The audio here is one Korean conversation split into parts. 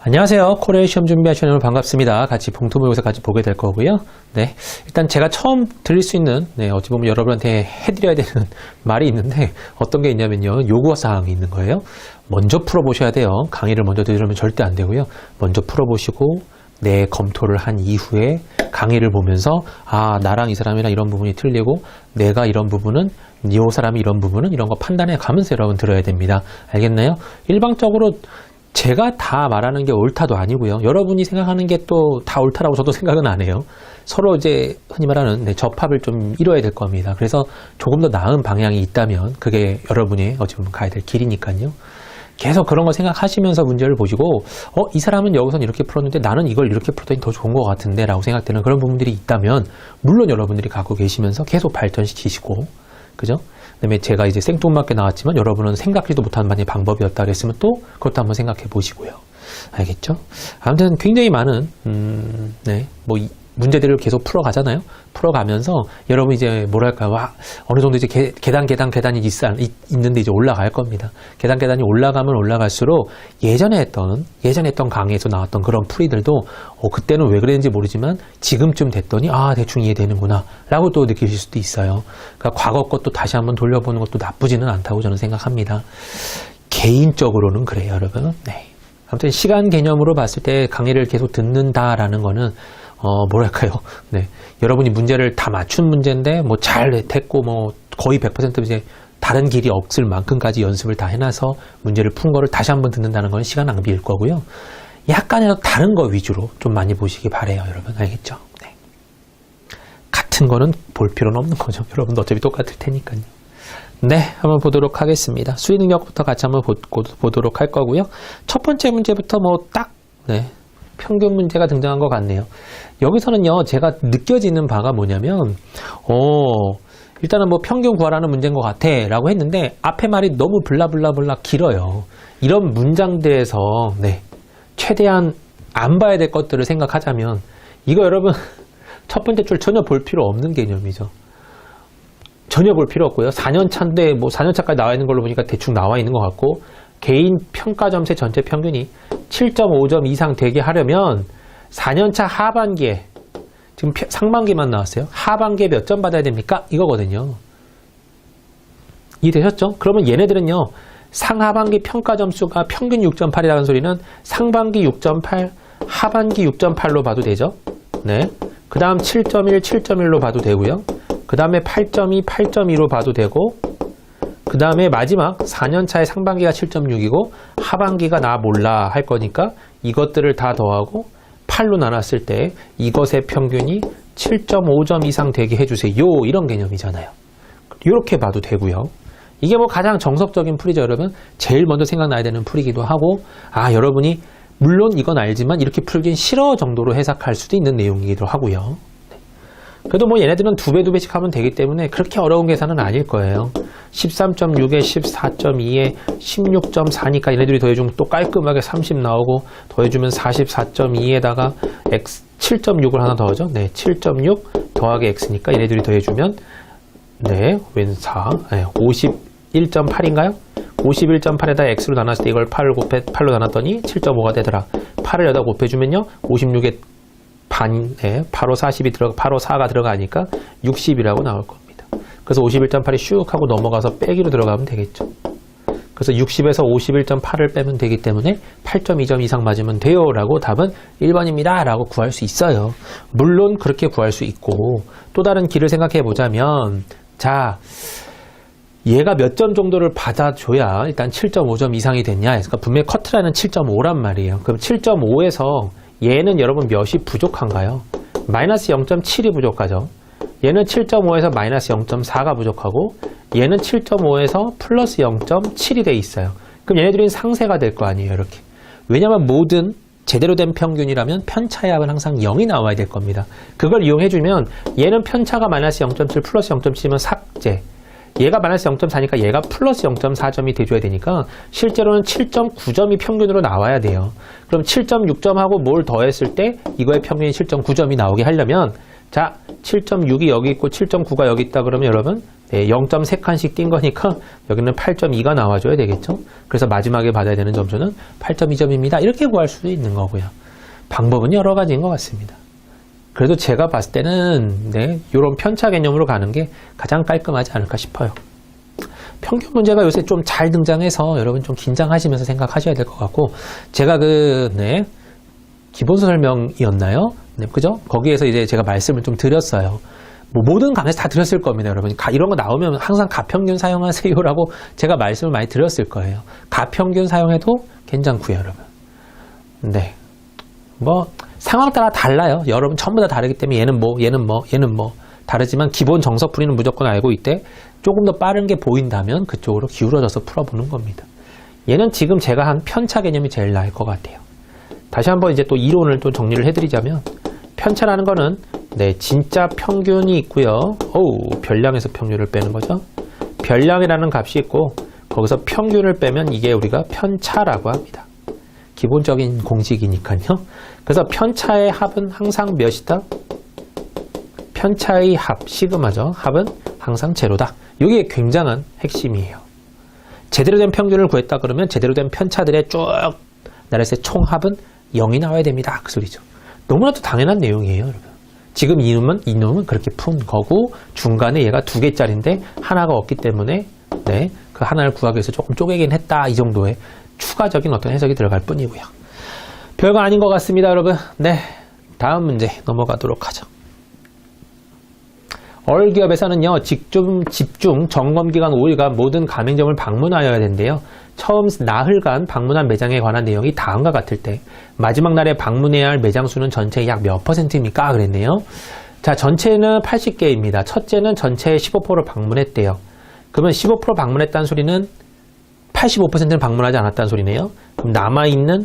안녕하세요. 코레일 시험 준비하시는 여러분 반갑습니다. 같이 봉투 모의고사 같이 보게 될 거고요. 네, 일단 제가 처음 드릴 수 있는 어찌 보면 여러분한테 해드려야 되는 말이 있는데 어떤 게 있냐면요. 요구사항이 있는 거예요. 먼저 풀어보셔야 돼요. 강의를 먼저 들으면 절대 안 되고요. 먼저 풀어보시고 내 검토를 한 이후에 강의를 보면서 나랑 이 사람이랑 이런 부분이 틀리고 내가 이런 부분은 이 사람이 이런 부분은 이런 거 판단해 가면서 여러분 들어야 됩니다. 알겠나요? 일방적으로 제가 다 말하는 게 옳다도 아니고요. 여러분이 생각하는 게 또 다 옳다라고 저도 생각은 안 해요. 서로 이제 흔히 말하는 접합을 좀 이뤄야 될 겁니다. 그래서 조금 더 나은 방향이 있다면 그게 여러분이 어찌 보면 가야 될 길이니까요. 계속 그런 거 생각하시면서 문제를 보시고 이 사람은 여기서는 이렇게 풀었는데 나는 이걸 이렇게 풀었더니 더 좋은 것 같은데 라고 생각되는 그런 부분들이 있다면 물론 여러분들이 갖고 계시면서 계속 발전시키시고 그죠? 그다음에 제가 이제 생뚱맞게 나왔지만 여러분은 생각지도 못한 만약에 방법이었다 그랬으면 또 그것도 한번 생각해 보시고요. 알겠죠? 아무튼 굉장히 많은 문제들을 계속 풀어가잖아요. 풀어가면서 여러분 이제 뭐랄까 어느 정도 이제 계단이 있는데 이제 올라갈 겁니다. 계단이 올라가면 올라갈수록 예전에 했던 강의에서 나왔던 그런 풀이들도 그때는 왜 그랬는지 모르지만 지금쯤 됐더니 대충 이해되는구나 라고 또 느끼실 수도 있어요. 그러니까 과거 것도 다시 한번 돌려보는 것도 나쁘지는 않다고 저는 생각합니다. 개인적으로는 그래요, 여러분. 네. 아무튼 시간 개념으로 봤을 때 강의를 계속 듣는다라는 거는 여러분이 문제를 다 맞춘 문제인데 잘 했고 거의 100% 이제 다른 길이 없을 만큼까지 연습을 다 해놔서 문제를 푼 거를 다시 한번 듣는다는 건 시간 낭비일 거고요. 약간이라도 다른 거 위주로 좀 많이 보시기 바래요, 여러분. 알겠죠? 네. 같은 거는 볼 필요는 없는 거죠. 여러분도 어차피 똑같을 테니까요. 네, 한번 보도록 하겠습니다. 수위 능력부터 같이 한번 보도록 할 거고요. 첫 번째 문제부터 평균 문제가 등장한 것 같네요. 여기서는요, 제가 느껴지는 바가 뭐냐면, 일단은 평균 구하라는 문제인 것 같아 라고 했는데, 앞에 말이 너무 블라블라블라 길어요. 이런 문장들에서, 최대한 안 봐야 될 것들을 생각하자면, 이거 여러분, 첫 번째 줄 전혀 볼 필요 없는 개념이죠. 전혀 볼 필요 없고요. 4년차인데, 4년차까지 나와 있는 걸로 보니까 대충 나와 있는 것 같고, 개인 평가 점수의 전체 평균이 7.5점 이상 되게 하려면 4년차 하반기에 지금 상반기만 나왔어요. 하반기에 몇 점 받아야 됩니까? 이거거든요. 이해되셨죠? 그러면 얘네들은요. 상하반기 평가 점수가 평균 6.8이라는 소리는 상반기 6.8, 하반기 6.8로 봐도 되죠. 네. 그 다음 7.1, 7.1로 봐도 되고요. 그 다음에 8.2, 8.2로 봐도 되고 그 다음에 마지막 4년차의 상반기가 7.6이고 하반기가 나 몰라 할 거니까 이것들을 다 더하고 8로 나눴을 때 이것의 평균이 7.5점 이상 되게 해주세요. 이런 개념이잖아요. 이렇게 봐도 되고요. 이게 가장 정석적인 풀이죠, 여러분. 제일 먼저 생각나야 되는 풀이기도 하고 여러분이 물론 이건 알지만 이렇게 풀긴 싫어 정도로 해석할 수도 있는 내용이기도 하고요. 그래도 얘네들은 두 배씩 하면 되기 때문에 그렇게 어려운 계산은 아닐 거예요. 13.6에 14.2에 16.4니까 얘네들이 더해주면 또 깔끔하게 30 나오고 더해주면 44.2에다가 x 7.6을 하나 더하죠. 7.6 더하기 x니까 얘네들이 더해주면 웬 4, 51.8인가요? 51.8에다 x로 나눴을 때 이걸 8로 나눴더니 7.5가 되더라. 8을 여기다 곱해주면요. 56에 바로 40이 바로 4가 들어가니까 60이라고 나올 겁니다. 그래서 51.8이 슉 하고 넘어가서 빼기로 들어가면 되겠죠. 그래서 60에서 51.8을 빼면 되기 때문에 8.2점 이상 맞으면 돼요 라고 답은 1번입니다 라고 구할 수 있어요. 물론 그렇게 구할 수 있고 또 다른 길을 생각해 보자면 얘가 몇 점 정도를 받아줘야 일단 7.5점 이상이 됐냐. 그러니까 분명히 커트라인은 7.5란 말이에요. 그럼 7.5에서 얘는 여러분 몇이 부족한가요? 마이너스 0.7이 부족하죠. 얘는 7.5에서 마이너스 0.4가 부족하고 얘는 7.5에서 플러스 0.7이 돼 있어요. 그럼 얘네들은 상쇄가 될 거 아니에요, 이렇게. 왜냐면 모든 제대로 된 평균이라면 편차의 합은 항상 0이 나와야 될 겁니다. 그걸 이용해주면 얘는 편차가 마이너스 0.7 플러스 0.7이면 삭제. 얘가 마이너스 0.4니까 얘가 플러스 0.4점이 돼줘야 되니까 실제로는 7.9점이 평균으로 나와야 돼요. 그럼 7.6점하고 뭘 더했을 때 이거의 평균이 7.9점이 나오게 하려면 7.6이 여기 있고 7.9가 여기 있다 그러면 여러분 네, 0.3칸씩 뛴 거니까 여기는 8.2가 나와줘야 되겠죠. 그래서 마지막에 받아야 되는 점수는 8.2점입니다. 이렇게 구할 수도 있는 거고요. 방법은 여러 가지인 것 같습니다. 그래도 제가 봤을 때는 네, 이런 편차 개념으로 가는 게 가장 깔끔하지 않을까 싶어요. 평균 문제가 요새 좀 잘 등장해서 여러분 좀 긴장하시면서 생각하셔야 될 것 같고, 제가 네, 기본서 설명이었나요? 네, 그죠? 거기에서 이제 제가 말씀을 좀 드렸어요. 뭐 모든 강의에서 다 드렸을 겁니다, 여러분. 이런 거 나오면 항상 가평균 사용하세요라고 제가 말씀을 많이 드렸을 거예요. 가평균 사용해도 괜찮고요, 여러분. 네. 뭐 상황 따라 달라요. 여러분 전부 다 다르기 때문에 얘는 뭐 다르지만 기본 정석풀이는 무조건 알고 있대. 조금 더 빠른 게 보인다면 그쪽으로 기울어져서 풀어보는 겁니다. 얘는 지금 제가 한 편차 개념이 제일 나을 것 같아요. 다시 한번 이제 또 이론을 또 정리를 해드리자면, 편차라는 거는 네, 진짜 평균이 있고요. 별량에서 평균을 빼는 거죠. 별량이라는 값이 있고 거기서 평균을 빼면 이게 우리가 편차라고 합니다. 기본적인 공식이니까요. 그래서 편차의 합은 항상 몇이다? 편차의 합, 시그마죠. 합은 항상 제로다. 이게 굉장한 핵심이에요. 제대로 된 평균을 구했다 그러면 제대로 된 편차들의 쭉 나라에서의 총합은 0이 나와야 됩니다. 그 소리죠. 너무나도 당연한 내용이에요, 여러분. 지금 이놈은 그렇게 푼 거고, 중간에 얘가 2개짜리인데 하나가 없기 때문에 네, 그 하나를 구하기 위해서 조금 쪼개긴 했다. 이 정도의 추가적인 어떤 해석이 들어갈 뿐이고요. 별거 아닌 것 같습니다, 여러분. 네, 다음 문제 넘어가도록 하죠. 얼기업에서는요, 집중 점검기간 5일간 모든 가맹점을 방문하여야 된대요. 처음 나흘간 방문한 매장에 관한 내용이 다음과 같을 때 마지막 날에 방문해야 할 매장 수는 전체의 약 몇 %입니까? 그랬네요. 자, 전체는 80개입니다. 첫째는 전체의 15%를 방문했대요. 그러면 15% 방문했다는 소리는 85%는 방문하지 않았다는 소리네요. 그럼 남아있는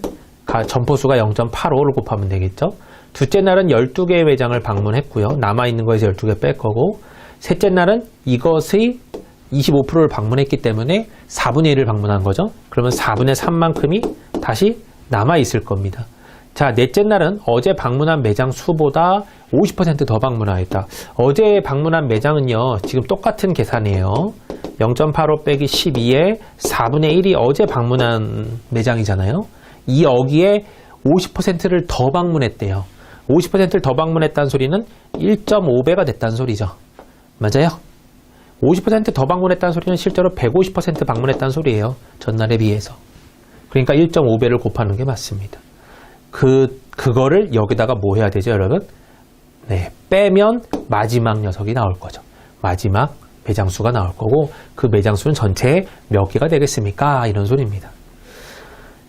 점포수가 0.85를 곱하면 되겠죠. 둘째 날은 12개의 매장을 방문했고요. 남아있는 거에서 12개 뺄 거고, 셋째 날은 이것의 25%를 방문했기 때문에 4분의 1을 방문한 거죠. 그러면 4분의 3만큼이 다시 남아있을 겁니다. 자, 넷째 날은 어제 방문한 매장 수보다 50% 더 방문하였다. 어제 방문한 매장은요, 지금 똑같은 계산이에요. 0.85 빼기 12에 4분의 1이 어제 방문한 매장이잖아요. 이 어기에 50%를 더 방문했대요. 50%를 더 방문했다는 소리는 1.5배가 됐다는 소리죠. 맞아요? 50% 더 방문했다는 소리는 실제로 150% 방문했다는 소리예요. 전날에 비해서. 그러니까 1.5배를 곱하는 게 맞습니다. 그거를 여기다가 뭐 해야 되죠, 여러분? 네, 빼면 마지막 녀석이 나올 거죠. 마지막 매장 수가 나올 거고, 그 매장 수는 전체에 몇 개가 되겠습니까? 이런 소리입니다.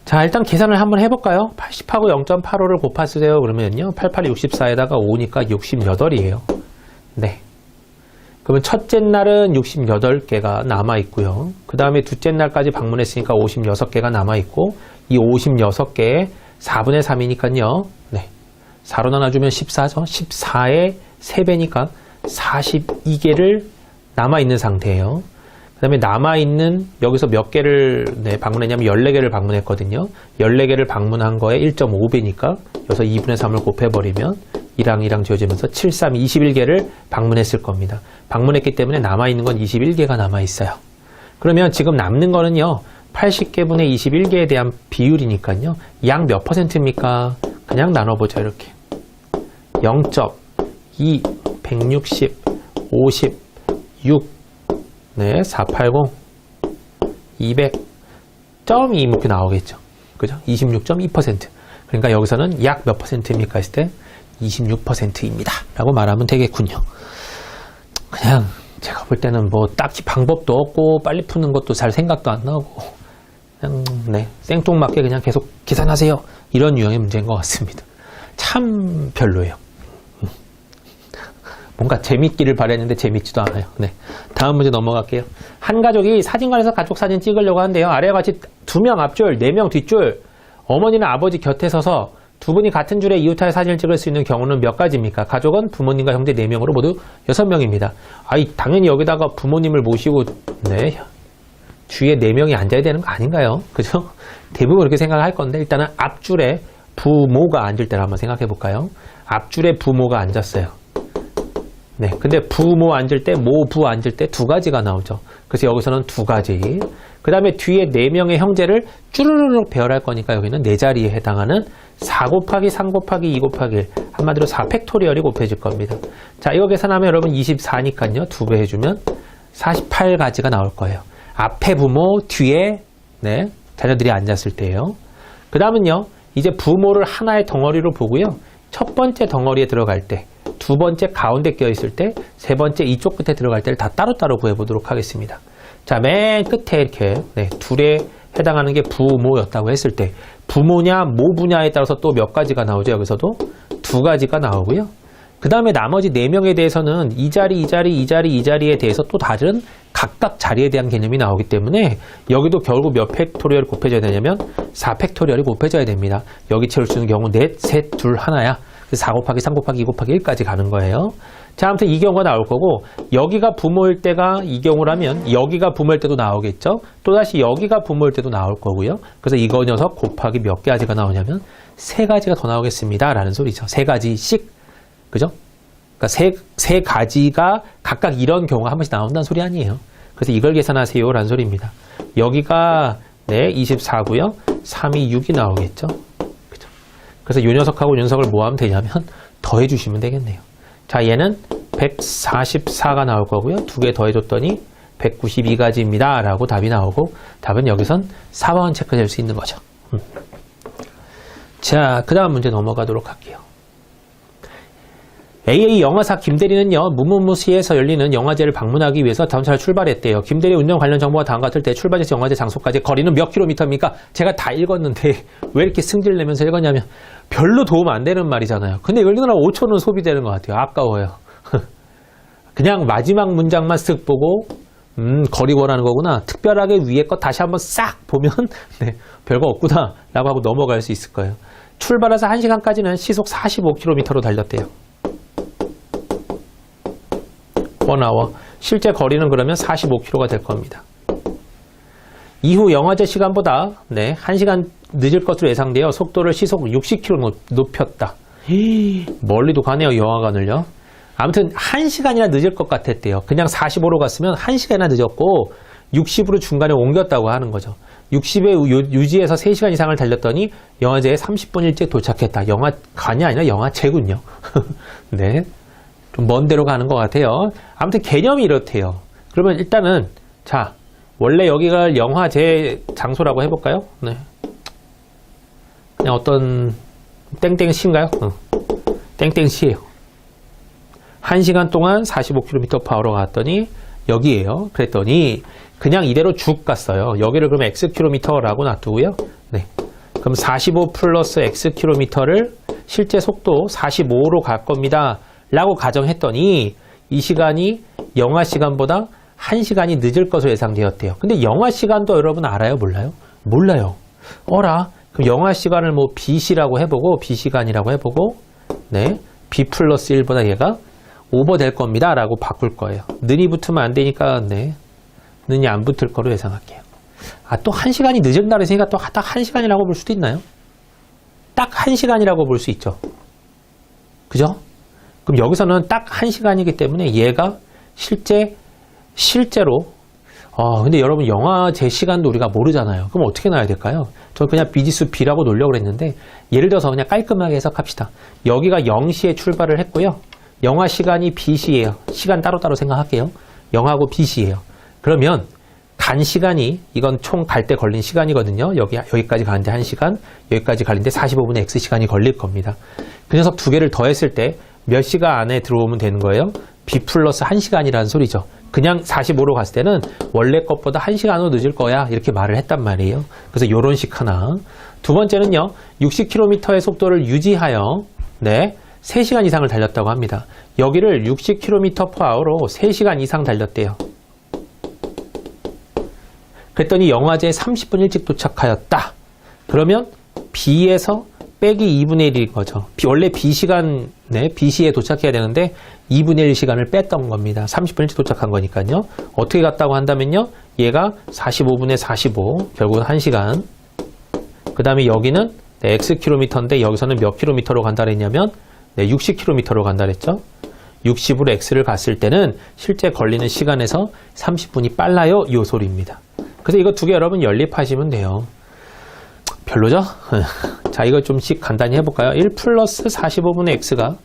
자, 일단 계산을 한번 해볼까요? 80하고 0.85를 곱하세요. 그러면요, 88이 64에다가 5니까 68이에요. 네. 그러면 첫째 날은 68개가 남아있고요. 그 다음에 둘째 날까지 방문했으니까 56개가 남아있고, 이 56개에 4분의 3이니까요. 네. 4로 나눠주면 14죠. 14의 3배니까 42개를 남아있는 상태예요. 그 다음에 남아있는, 여기서 몇 개를 방문했냐면 14개를 방문했거든요. 14개를 방문한 거에 1.5배니까 여기서 2분의 3을 곱해버리면 2랑 지워지면서 7, 3, 21개를 방문했을 겁니다. 방문했기 때문에 남아있는 건 21개가 남아있어요. 그러면 지금 남는 거는요, 80개분의 21개에 대한 비율이니까요. 약 몇 %입니까? 그냥 나눠보죠, 이렇게. 0.2, 160, 50, 6, 네, 480, 200, 0.2 이렇게 나오겠죠. 그죠? 26.2%. 그러니까 여기서는 약 몇 %입니까? 했을 때 26%입니다. 라고 말하면 되겠군요. 그냥 제가 볼 때는 뭐 딱히 방법도 없고 빨리 푸는 것도 잘 생각도 안 나고 그냥 네, 생뚱맞게 그냥 계속 계산하세요. 이런 유형의 문제인 것 같습니다. 참 별로예요. 뭔가 재밌기를 바랬는데 재밌지도 않아요. 네, 다음 문제 넘어갈게요. 한 가족이 사진관에서 가족 사진 찍으려고 하는데요. 아래와 같이 2명 앞줄, 4명 뒷줄, 어머니나 아버지 곁에 서서 두 분이 같은 줄에 이웃하여 사진을 찍을 수 있는 경우는 몇 가지입니까? 가족은 부모님과 형제 4명으로 모두 6명입니다. 당연히 여기다가 부모님을 모시고 네, 주위에 4명이 앉아야 되는 거 아닌가요? 그죠? 대부분 그렇게 생각할 건데, 일단은 앞줄에 부모가 앉을 때를 한번 생각해 볼까요? 앞줄에 부모가 앉았어요. 네, 근데 부모 앉을 때, 모부 앉을 때 두 가지가 나오죠. 그래서 여기서는 두 가지. 그 다음에 뒤에 4명의 형제를 쭈르르륵 배열할 거니까 여기는 4자리에 해당하는 4 곱하기 3 곱하기 2 곱하기 1. 한마디로 4 팩토리얼이 곱해질 겁니다. 자, 이거 계산하면 여러분 24니까요. 2배 해주면 48가지가 나올 거예요. 앞에 부모, 뒤에 네, 자녀들이 앉았을 때요. 그 다음은요. 이제 부모를 하나의 덩어리로 보고요. 첫 번째 덩어리에 들어갈 때, 두 번째 가운데 껴있을 때, 세 번째 이쪽 끝에 들어갈 때를 다 따로따로 구해보도록 하겠습니다. 자, 맨 끝에 이렇게 네, 둘에 해당하는 게 부모였다고 했을 때 부모냐 모부냐에 따라서 또 몇 가지가 나오죠. 여기서도 2가지가 나오고요. 그 다음에 나머지 4명에 대해서는 이 자리, 이 자리, 이 자리, 이 자리에 대해서 또 다른 각각 자리에 대한 개념이 나오기 때문에 여기도 결국 몇 팩토리얼이 곱해져야 되냐면 4 팩토리얼이 곱해져야 됩니다. 여기 채울 수 있는 경우 넷, 셋, 둘, 하나야. 4 곱하기 3 곱하기 2 곱하기 1까지 가는 거예요. 자, 아무튼 이 경우가 나올 거고 여기가 부모일 때가 이 경우라면 여기가 부모일 때도 나오겠죠. 또다시 여기가 부모일 때도 나올 거고요. 그래서 이거 녀석 곱하기 몇 가지가 나오냐면 3가지가 더 나오겠습니다. 라는 소리죠. 3가지씩. 그죠? 그러니까 세 가지가 각각 이런 경우가 한 번씩 나온다는 소리 아니에요. 그래서 이걸 계산하세요. 라는 소리입니다. 여기가 네 24고요. 3이 6이 나오겠죠. 그죠? 그래서 이 녀석하고 이 녀석을 뭐 하면 되냐면 더해 주시면 되겠네요. 자, 얘는 144가 나올 거고요. 2개 더해줬더니 192가지입니다. 라고 답이 나오고 답은 여기선 4번 체크될 수 있는 거죠. 자, 그 다음 문제 넘어가도록 할게요. AA 영화사 김대리는요, 무무무시에서 열리는 영화제를 방문하기 위해서 다음처럼 출발했대요. 김대리 운전 관련 정보가 다음과 같을 때 출발지에서 영화제 장소까지 거리는 몇 킬로미터입니까? 제가 다 읽었는데 왜 이렇게 승질 내면서 읽었냐면 별로 도움 안 되는 말이잖아요. 근데 읽느라 5초는 소비되는 것 같아요. 아까워요. 그냥 마지막 문장만 쓱 보고 거리 원하는 거구나. 특별하게 위에 거 다시 한번 싹 보면 네, 별거 없구나 라고 하고 넘어갈 수 있을 거예요. 출발해서 1시간까지는 시속 45km로 달렸대요. 1hour. 실제 거리는 그러면 45km가 될 겁니다. 이후 영화제 시간보다 네, 1시간 늦을 것으로 예상되어 속도를 시속 60km 높였다. 멀리도 가네요. 영화관을요. 아무튼 1시간이나 늦을 것 같았대요. 그냥 45로 갔으면 1시간이나 늦었고 60으로 중간에 옮겼다고 하는 거죠. 60에 유지해서 3시간 이상을 달렸더니 영화제에 30분 일찍 도착했다. 영화관이 아니라 영화제군요. 네. 좀 먼 데로 가는 것 같아요. 아무튼 개념이 이렇대요. 그러면 일단은 자, 원래 여기가 영화제 장소라고 해볼까요? 네. 그냥 어떤 땡땡시인가요? 땡땡시예요. 1시간 동안 45km/h로 갔더니 여기에요. 그랬더니 그냥 이대로 쭉 갔어요. 여기를 그러면 xkm라고 놔두고요. 네. 그럼 45 플러스 xkm를 실제 속도 45로 갈 겁니다. 라고 가정했더니 이 시간이 영화 시간보다 1시간이 늦을 것으로 예상되었대요. 근데 영화 시간도 여러분 알아요? 몰라요? 몰라요. 어라? 그럼 영화 시간을 뭐 B시라고 해보고 B시간이라고 해보고 네, B 플러스 1보다 얘가 오버 될 겁니다. 라고 바꿀 거예요. 는이 붙으면 안 되니까 네, 는이 안 붙을 거로 예상할게요. 아, 또 1시간이 늦은다 그랬으니까 또 딱 1시간이라고 볼 수도 있나요? 딱 1시간이라고 볼 수 있죠. 그죠? 그럼 여기서는 딱 1시간이기 때문에 얘가 실제로 근데 여러분 영화 제 시간도 우리가 모르잖아요. 그럼 어떻게 놔야 될까요? 저는 그냥 비지수 B라고 놓으려고 그랬는데 예를 들어서 그냥 깔끔하게 해석합시다. 여기가 0시에 출발을 했고요. 영화 시간이 B시예요. 시간 따로따로 생각할게요. 영화하고 B시예요. 그러면 간 시간이 이건 총 갈 때 걸린 시간이거든요. 여기까지 가는데 1시간, 여기까지 가는데 45분의 X시간이 걸릴 겁니다. 그 녀석 두 개를 더했을 때 몇 시간 안에 들어오면 되는 거예요? B 플러스 1시간이라는 소리죠. 그냥 45로 갔을 때는 원래 것보다 1시간으로 늦을 거야. 이렇게 말을 했단 말이에요. 그래서 요런 식 하나. 두 번째는요. 60km의 속도를 유지하여 네, 3시간 이상을 달렸다고 합니다. 여기를 60km/h로 3시간 이상 달렸대요. 그랬더니 영화제에 30분 일찍 도착하였다. 그러면 B에서 빼기 2분의 1인 거죠. 원래 B시간, 네, B시에 도착해야 되는데 2분의 1 시간을 뺐던 겁니다. 30분 일찍 도착한 거니까요. 어떻게 갔다고 한다면요. 얘가 45분의 45, 결국은 1시간. 그 다음에 여기는 네, Xkm인데 여기서는 몇 km로 간다 그랬냐면 네, 60km로 간다 그랬죠. 60으로 x를 갔을 때는 실제 걸리는 시간에서 30분이 빨라요. 이 소리입니다. 그래서 이거 두 개 여러분 연립하시면 돼요. 별로죠? 자, 이거 좀씩 간단히 해볼까요? 1 플러스 45분의 x가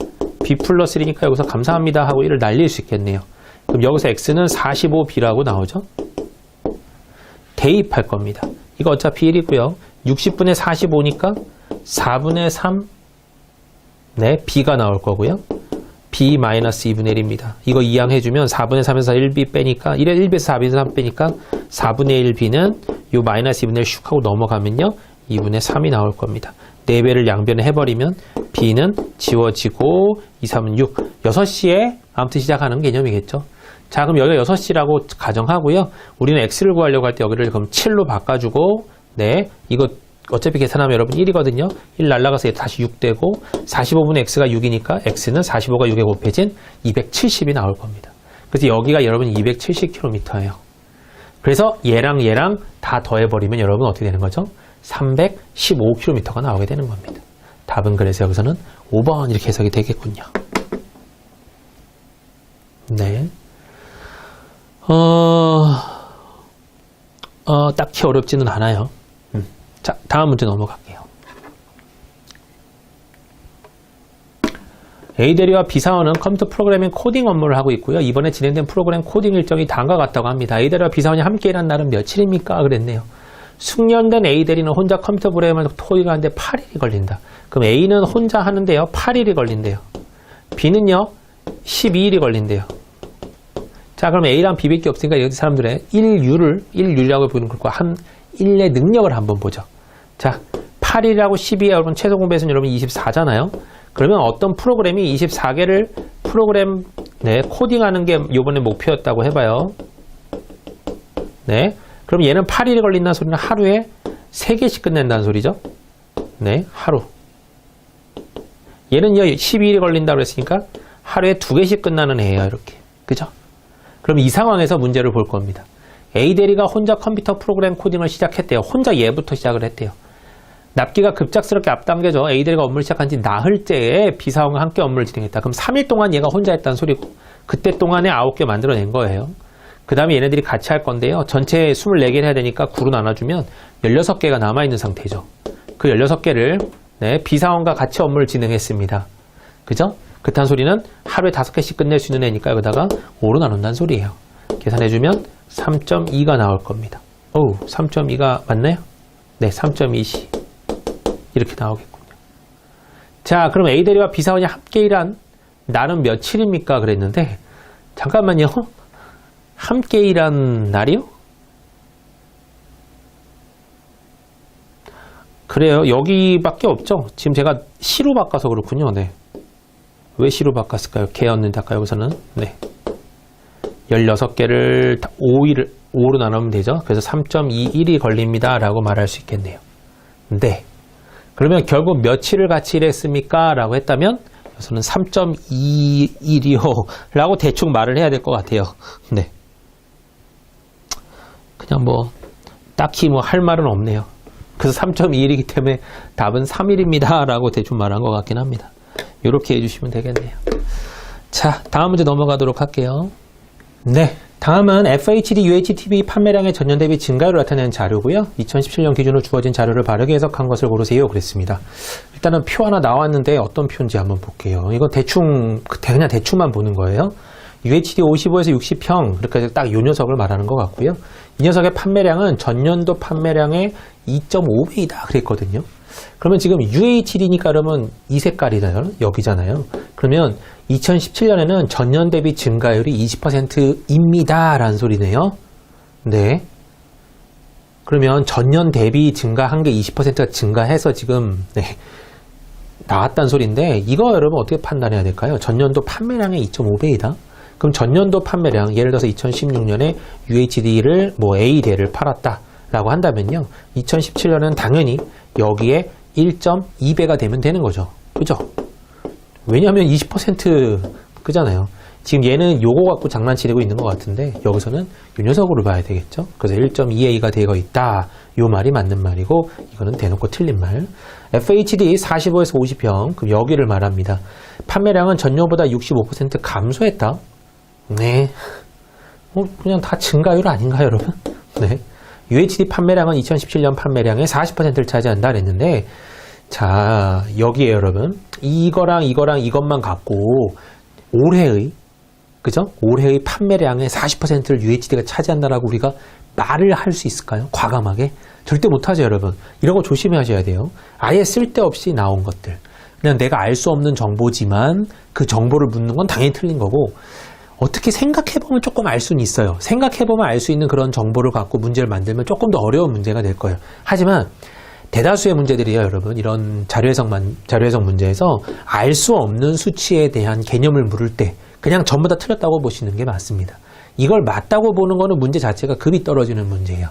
b 플러스 1이니까 여기서 감사합니다 하고 1을 날릴 수 있겠네요. 그럼 여기서 x는 45b라고 나오죠? 대입할 겁니다. 이거 어차피 1이고요. 60분의 45니까 4분의 3, 네, b가 나올 거고요. b 마이너스 2분의 1입니다. 이거 이항해주면 4분의 3에서 1b 빼니까 1에서 4b에서 3 빼니까 4분의 1b는 요 마이너스 2분의 1 슉 하고 넘어가면요. 2분의 3이 나올 겁니다. 4배를 양변에 해버리면 b는 지워지고 2, 3은 6. 6시에 아무튼 시작하는 개념이겠죠. 자, 그럼 여기가 6시라고 가정하고요. 우리는 x를 구하려고 할 때 여기를 그럼 7로 바꿔주고, 네, 이거 어차피 계산하면 여러분 1이거든요. 1 날라가서 다시 6 되고 45분의 x가 6이니까 x는 45가 6에 곱해진 270이 나올 겁니다. 그래서 여기가 여러분 270km예요. 그래서 얘랑 다 더해버리면 여러분 어떻게 되는 거죠? 315km가 나오게 되는 겁니다. 답은 그래서 여기서는 5번 이렇게 해석이 되겠군요. 네. 딱히 어렵지는 않아요. 자, 다음 문제 넘어갈게요. A대리와 B사원은 컴퓨터 프로그래밍 코딩 업무를 하고 있고요. 이번에 진행된 프로그램 코딩 일정이 다음과 같다고 합니다. A대리와 B사원이 함께 일한 날은 며칠입니까? 그랬네요. 숙련된 A대리는 혼자 컴퓨터 프로그램을 코딩하는데 8일이 걸린다. 그럼 A는 혼자 하는데요. 8일이 걸린대요. B는요. 12일이 걸린대요. 자, 그럼 A랑 B밖에 없으니까 여기 사람들의 일률이라고 부르는 것과 한 일의 능력을 한번 보죠. 자, 8일하고 12에 여러분 최소 공배수는 여러분 24잖아요. 그러면 어떤 프로그램이 24개를 프로그램 네, 코딩하는 게 이번에 목표였다고 해봐요. 네, 그럼 얘는 8일이 걸린다는 소리는 하루에 3개씩 끝낸다는 소리죠. 네, 하루. 얘는요 12일이 걸린다고 했으니까 하루에 2개씩 끝나는 애예요. 이렇게. 그죠? 그럼 이 상황에서 문제를 볼 겁니다. A대리가 혼자 컴퓨터 프로그램 코딩을 시작했대요. 혼자 얘부터 시작을 했대요. 납기가 급작스럽게 앞당겨져 A대리가 업무를 시작한 지 나흘째에 B사원과 함께 업무를 진행했다. 그럼 3일 동안 얘가 혼자 했다는 소리고 그때 동안에 9개 만들어낸 거예요. 그 다음에 얘네들이 같이 할 건데요. 전체 24개를 해야 되니까 9로 나눠주면 16개가 남아있는 상태죠. 그 16개를 네, B사원과 같이 업무를 진행했습니다. 그죠? 그딴 소리는 하루에 5개씩 끝낼 수 있는 애니까 여기다가 5로 나눈다는 소리예요. 계산해주면 3.2가 나올 겁니다. 어우, 3.2가 맞나요? 네, 3.2시. 이렇게 나오겠군요. 자, 그럼 A대리와 B사원이 함께 일한 날은 며칠입니까? 그랬는데, 잠깐만요. 함께 일한 날이요? 그래요. 여기밖에 없죠. 지금 제가 시로 바꿔서 그렇군요. 네. 왜 시로 바꿨을까요? 개였는데 아까 여기서는 네. 16개를 5로 나누면 되죠. 그래서 3.21이 걸립니다. 라고 말할 수 있겠네요. 네. 그러면 결국 며칠을 같이 일했습니까? 라고 했다면 여기서는 3.21이요. 라고 대충 말을 해야 될 것 같아요. 네. 그냥 뭐 딱히 뭐 할 말은 없네요. 그래서 3.21이기 때문에 답은 3일입니다. 라고 대충 말한 것 같긴 합니다. 이렇게 해주시면 되겠네요. 자, 다음 문제 넘어가도록 할게요. 네, 다음은 FHD, UHTV 판매량의 전년 대비 증가율을 나타내는 자료고요. 2017년 기준으로 주어진 자료를 바르게 해석한 것을 고르세요. 그랬습니다. 일단은 표 하나 나왔는데 어떤 표인지 한번 볼게요. 이거 그냥 대충만 보는 거예요. UHD 55에서 60평, 이렇게 딱 이 녀석을 말하는 것 같고요. 이 녀석의 판매량은 전년도 판매량의 2.5배이다 그랬거든요. 그러면 지금 UHD니까 그러면 이 색깔이잖아요. 여기잖아요. 그러면 2017년에는 전년 대비 증가율이 20%입니다. 라는 소리네요. 네. 그러면 전년 대비 증가한 게 20%가 증가해서 지금 네, 나왔다는 소리인데 이거 여러분 어떻게 판단해야 될까요? 전년도 판매량의 2.5배이다. 그럼 전년도 판매량, 예를 들어서 2016년에 UHD를 뭐 A대를 팔았다 라고 한다면요. 2017년은 당연히 여기에 1.2배가 되면 되는 거죠. 그죠? 왜냐하면 20% 그잖아요. 지금 얘는 요거 갖고 장난치고 있는 것 같은데 여기서는 이 녀석으로 봐야 되겠죠. 그래서 1.2a가 되어 있다. 요 말이 맞는 말이고 이거는 대놓고 틀린 말. FHD 45에서 50평. 그럼 여기를 말합니다. 판매량은 전년보다 65% 감소했다. 네. 그냥 다 증가율 아닌가요, 여러분? 네. UHD 판매량은 2017년 판매량의 40%를 차지한다 그랬는데 자, 여기에 여러분 이거랑 이것만 갖고 올해의 그죠? 올해의 판매량의 40%를 UHD가 차지한다라고 우리가 말을 할 수 있을까요? 과감하게? 절대 못하죠, 여러분. 이런 거 조심하셔야 돼요. 아예 쓸데없이 나온 것들. 그냥 내가 알 수 없는 정보지만 그 정보를 묻는 건 당연히 틀린 거고 어떻게 생각해보면 조금 알 수는 있어요. 생각해보면 알 수 있는 그런 정보를 갖고 문제를 만들면 조금 더 어려운 문제가 될 거예요. 하지만 대다수의 문제들이요, 여러분. 이런 자료해석 문제에서 알 수 없는 수치에 대한 개념을 물을 때 그냥 전부 다 틀렸다고 보시는 게 맞습니다. 이걸 맞다고 보는 거는 문제 자체가 급이 떨어지는 문제예요.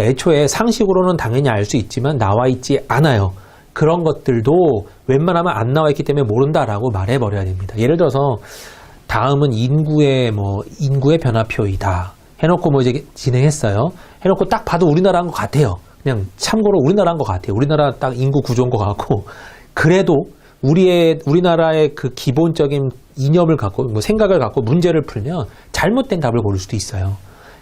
애초에 상식으로는 당연히 알 수 있지만 나와 있지 않아요. 그런 것들도 웬만하면 안 나와 있기 때문에 모른다라고 말해버려야 됩니다. 예를 들어서 다음은 인구의 변화표이다. 해놓고 이제 진행했어요. 해놓고 딱 봐도 우리나라인 것 같아요. 그냥 참고로 우리나라인 것 같아요. 우리나라 딱 인구 구조인 것 같고 그래도 우리나라의 그 기본적인 이념을 갖고 생각을 갖고 문제를 풀면 잘못된 답을 고를 수도 있어요.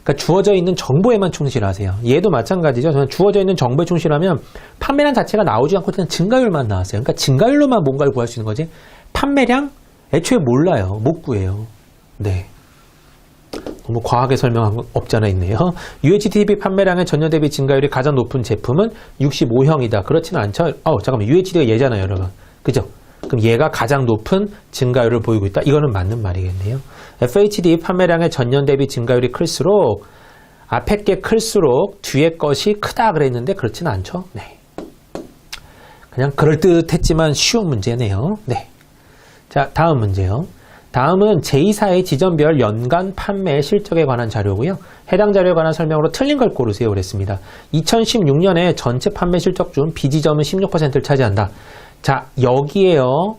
그러니까 주어져 있는 정보에만 충실하세요. 얘도 마찬가지죠. 저는 주어져 있는 정보에 충실하면 판매량 자체가 나오지 않고 그냥 증가율만 나왔어요. 그러니까 증가율로만 뭔가를 구할 수 있는 거지. 판매량 애초에 몰라요. 못 구해요. 네. 너무 과하게 설명한 건 없잖아 있네요. UHD 판매량의 전년 대비 증가율이 가장 높은 제품은 65형이다. 그렇지는 않죠. 잠깐만. UHD가 얘잖아요, 여러분. 그죠? 그럼 얘가 가장 높은 증가율을 보이고 있다. 이거는 맞는 말이겠네요. FHD 판매량의 전년 대비 증가율이 클수록 앞에 게 클수록 뒤에 것이 크다 그랬는데 그렇지는 않죠. 네. 그냥 그럴듯했지만 쉬운 문제네요. 네. 자, 다음 문제요. 다음은 제2사의 지점별 연간 판매 실적에 관한 자료고요. 해당 자료에 관한 설명으로 틀린 걸 고르세요 그랬습니다. 2016년에 전체 판매 실적 중 B지점은 16%를 차지한다. 자, 여기에요.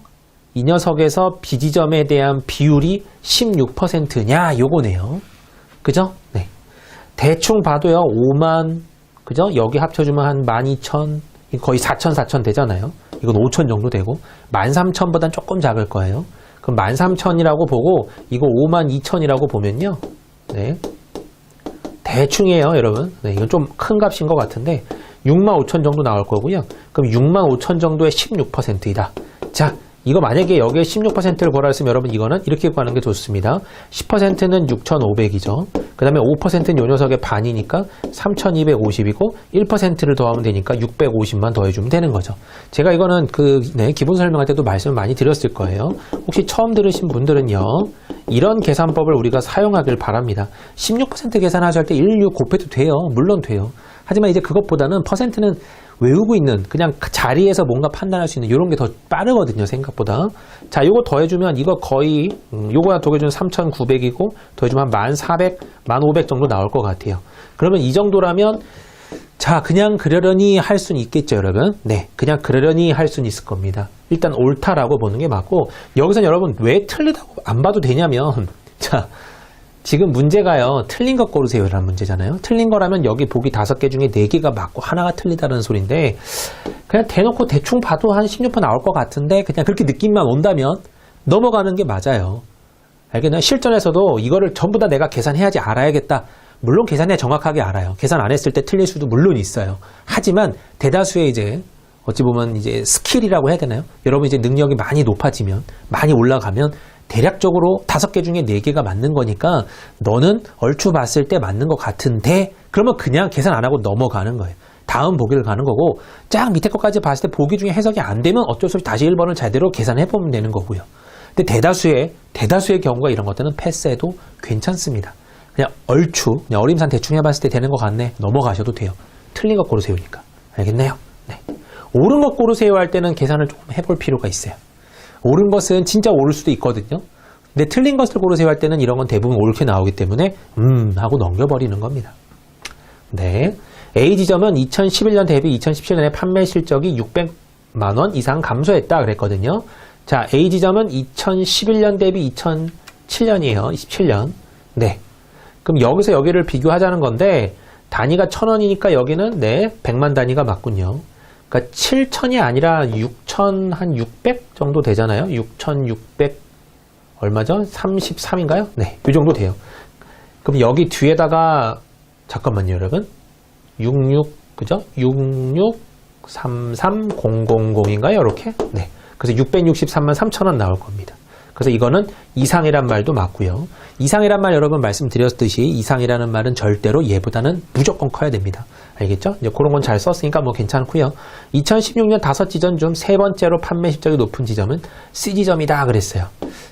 이 녀석에서 B지점에 대한 비율이 16%냐 요거네요. 그죠? 네. 대충 봐도요. 5만 그죠? 여기 합쳐주면 한 12,000 거의 4,000 되잖아요. 이건 5,000 정도 되고 13,000보단 조금 작을 거예요. 그럼 13,000이라고 보고 이거 52,000이라고 보면요. 네. 대충이에요, 여러분. 네, 이건 좀 큰 값인 것 같은데 65,000 정도 나올 거고요. 그럼 65,000 정도의 16%이다. 자, 이거 만약에 여기에 16%를 구하라 했으면 여러분 이거는 이렇게 구하는 게 좋습니다. 10%는 6,500이죠. 그 다음에 5%는 요 녀석의 반이니까 3,250이고 1%를 더하면 되니까 650만 더해주면 되는 거죠. 제가 이거는 기본 설명할 때도 말씀을 많이 드렸을 거예요. 혹시 처음 들으신 분들은요. 이런 계산법을 우리가 사용하길 바랍니다. 16% 계산하실 때 116 곱해도 돼요. 물론 돼요. 하지만 이제 그것보다는 퍼센트는 외우고 있는 그냥 자리에서 뭔가 판단할 수 있는 이런 게 더 빠르거든요. 생각보다. 자, 요거 더해주면 이거 거의 요거 더해주면 3,900이고 더해주면 한 1,400, 1,500 정도 나올 것 같아요. 그러면 이 정도라면 자, 그냥 그러려니 할 수는 있겠죠, 여러분. 네, 그냥 그러려니 할 수는 있을 겁니다. 일단 옳다라고 보는 게 맞고 여기서 여러분 왜 틀리다고 안 봐도 되냐면 자, 지금 문제가요. 틀린 것 고르세요 라는 문제잖아요. 틀린 거라면 여기 보기 5개 중에 4개가 맞고 하나가 틀리다는 소리인데 그냥 대놓고 대충 봐도 한 16% 나올 것 같은데 그냥 그렇게 느낌만 온다면 넘어가는 게 맞아요. 알겠나요? 실전에서도 이거를 전부 다 내가 계산해야지 알아야겠다. 물론 계산해야 정확하게 알아요. 계산 안 했을 때 틀릴 수도 물론 있어요. 하지만 대다수의 이제 어찌 보면 이제 스킬이라고 해야 되나요? 여러분 이제 능력이 많이 높아지면 많이 올라가면 대략적으로 5개 중에 4개가 맞는 거니까 너는 얼추 봤을 때 맞는 것 같은데 그러면 그냥 계산 안 하고 넘어가는 거예요. 다음 보기를 가는 거고 쫙 밑에 것까지 봤을 때 보기 중에 해석이 안 되면 어쩔 수 없이 다시 1번을 제대로 계산해 보면 되는 거고요. 근데 대다수의 경우가 이런 것들은 패스해도 괜찮습니다. 그냥 얼추 그냥 어림산 대충 해봤을 때 되는 것 같네 넘어가셔도 돼요. 틀린 것 고르세요니까. 알겠나요? 네. 옳은 것 고르세요 할 때는 계산을 조금 해볼 필요가 있어요. 옳은 것은 진짜 옳을 수도 있거든요. 근데 틀린 것을 고르세요 할 때는 이런 건 대부분 옳게 나오기 때문에 하고 넘겨버리는 겁니다. 네, A지점은 2011년 대비 2017년에 판매 실적이 600만 원 이상 감소했다 그랬거든요. 자, A지점은 2011년 대비 27년이에요. 27년. 네. 그럼 여기서 여기를 비교하자는 건데 단위가 1000원이니까 여기는 네, 100만 단위가 맞군요. 그러니까 7000이 아니라 6600 정도 되잖아요. 6600 얼마죠? 33인가요? 네, 이 정도 돼요. 그럼 여기 뒤에다가 잠깐만요, 여러분. 66 그죠? 6633000인가요? 이렇게? 네. 그래서 663만 3천원 나올 겁니다. 그래서 이거는 이상이란 말도 맞고요. 이상이란 말 여러분 말씀드렸듯이 이상이라는 말은 절대로 얘보다는 무조건 커야 됩니다. 알겠죠? 이제 그런 건 잘 썼으니까 뭐 괜찮고요. 2016년 5지점 중 세 번째로 판매 실적이 높은 지점은 C지점이다 그랬어요.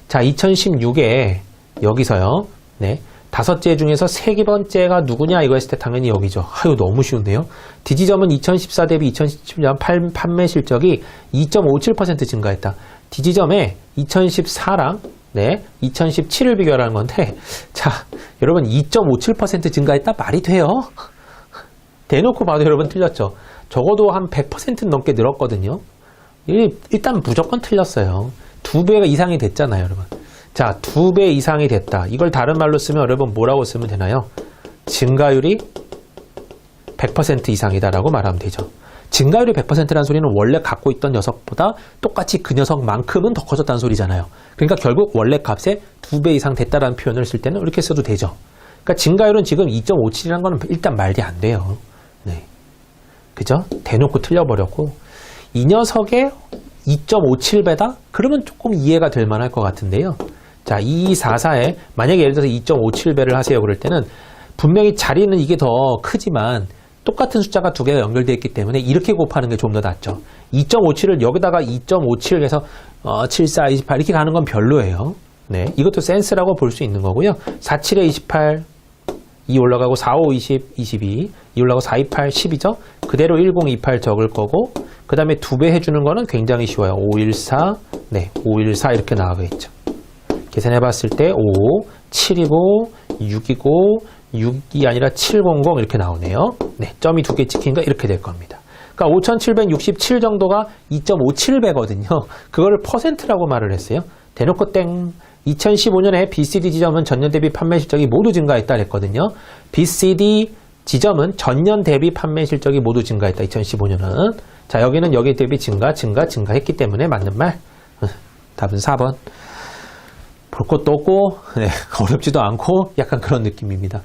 자, 2016에 여기서요. 네. 5개 중에서 3번째가 누구냐 이거 했을 때 당연히 여기죠. 아유 너무 쉬운데요. D지점은 2014 대비 2017년 판매 실적이 2.57% 증가했다. D지점에 2014랑 네, 2017을 비교하라는 건데 자 여러분 2.57% 증가했다 말이 돼요? 대놓고 봐도 여러분 틀렸죠. 적어도 한 100% 넘게 늘었거든요. 일단 무조건 틀렸어요. 2배 이상이 됐잖아요 여러분. 자, 2배 이상이 됐다. 이걸 다른 말로 쓰면 여러분 뭐라고 쓰면 되나요? 증가율이 100% 이상이다라고 말하면 되죠. 증가율이 100%라는 소리는 원래 갖고 있던 녀석보다 똑같이 그 녀석만큼은 더 커졌다는 소리잖아요. 그러니까 결국 원래 값에 2배 이상 됐다라는 표현을 쓸 때는 이렇게 써도 되죠. 그러니까 증가율은 지금 2.57이라는 거는 일단 말이 안 돼요. 네. 그죠? 대놓고 틀려버렸고 이 녀석의 2.57배다? 그러면 조금 이해가 될 만할 것 같은데요. 자, 2244에 만약에 예를 들어서 2.57배를 하세요. 그럴 때는 분명히 자리는 이게 더 크지만 똑같은 숫자가 두 개가 연결되어 있기 때문에 이렇게 곱하는 게 좀 더 낫죠. 2.57을 여기다가 2.57 해서 74, 28 이렇게 가는 건 별로예요. 네, 이것도 센스라고 볼 수 있는 거고요. 47에 28, 2 올라가고 45, 20, 22, 2 올라가고 428, 10이죠. 그대로 1028 적을 거고 그 다음에 2배 해주는 거는 굉장히 쉬워요. 514, 네, 514 이렇게 나가겠죠. 계산해 봤을 때 5, 7이고 6이고 6이 아니라 700 이렇게 나오네요. 네, 점이 두 개 찍힌 거 이렇게 될 겁니다. 그러니까 5767 정도가 2.57배거든요. 그거를 퍼센트라고 말을 했어요. 대놓고 땡. 2015년에 BCD 지점은 전년 대비 판매 실적이 모두 증가했다 그랬거든요. BCD 지점은 전년 대비 판매 실적이 모두 증가했다. 2015년은. 자, 여기는 여기 대비 증가했기 때문에 맞는 말. 답은 4번. 볼 것도 없고 네, 어렵지도 않고 약간 그런 느낌입니다.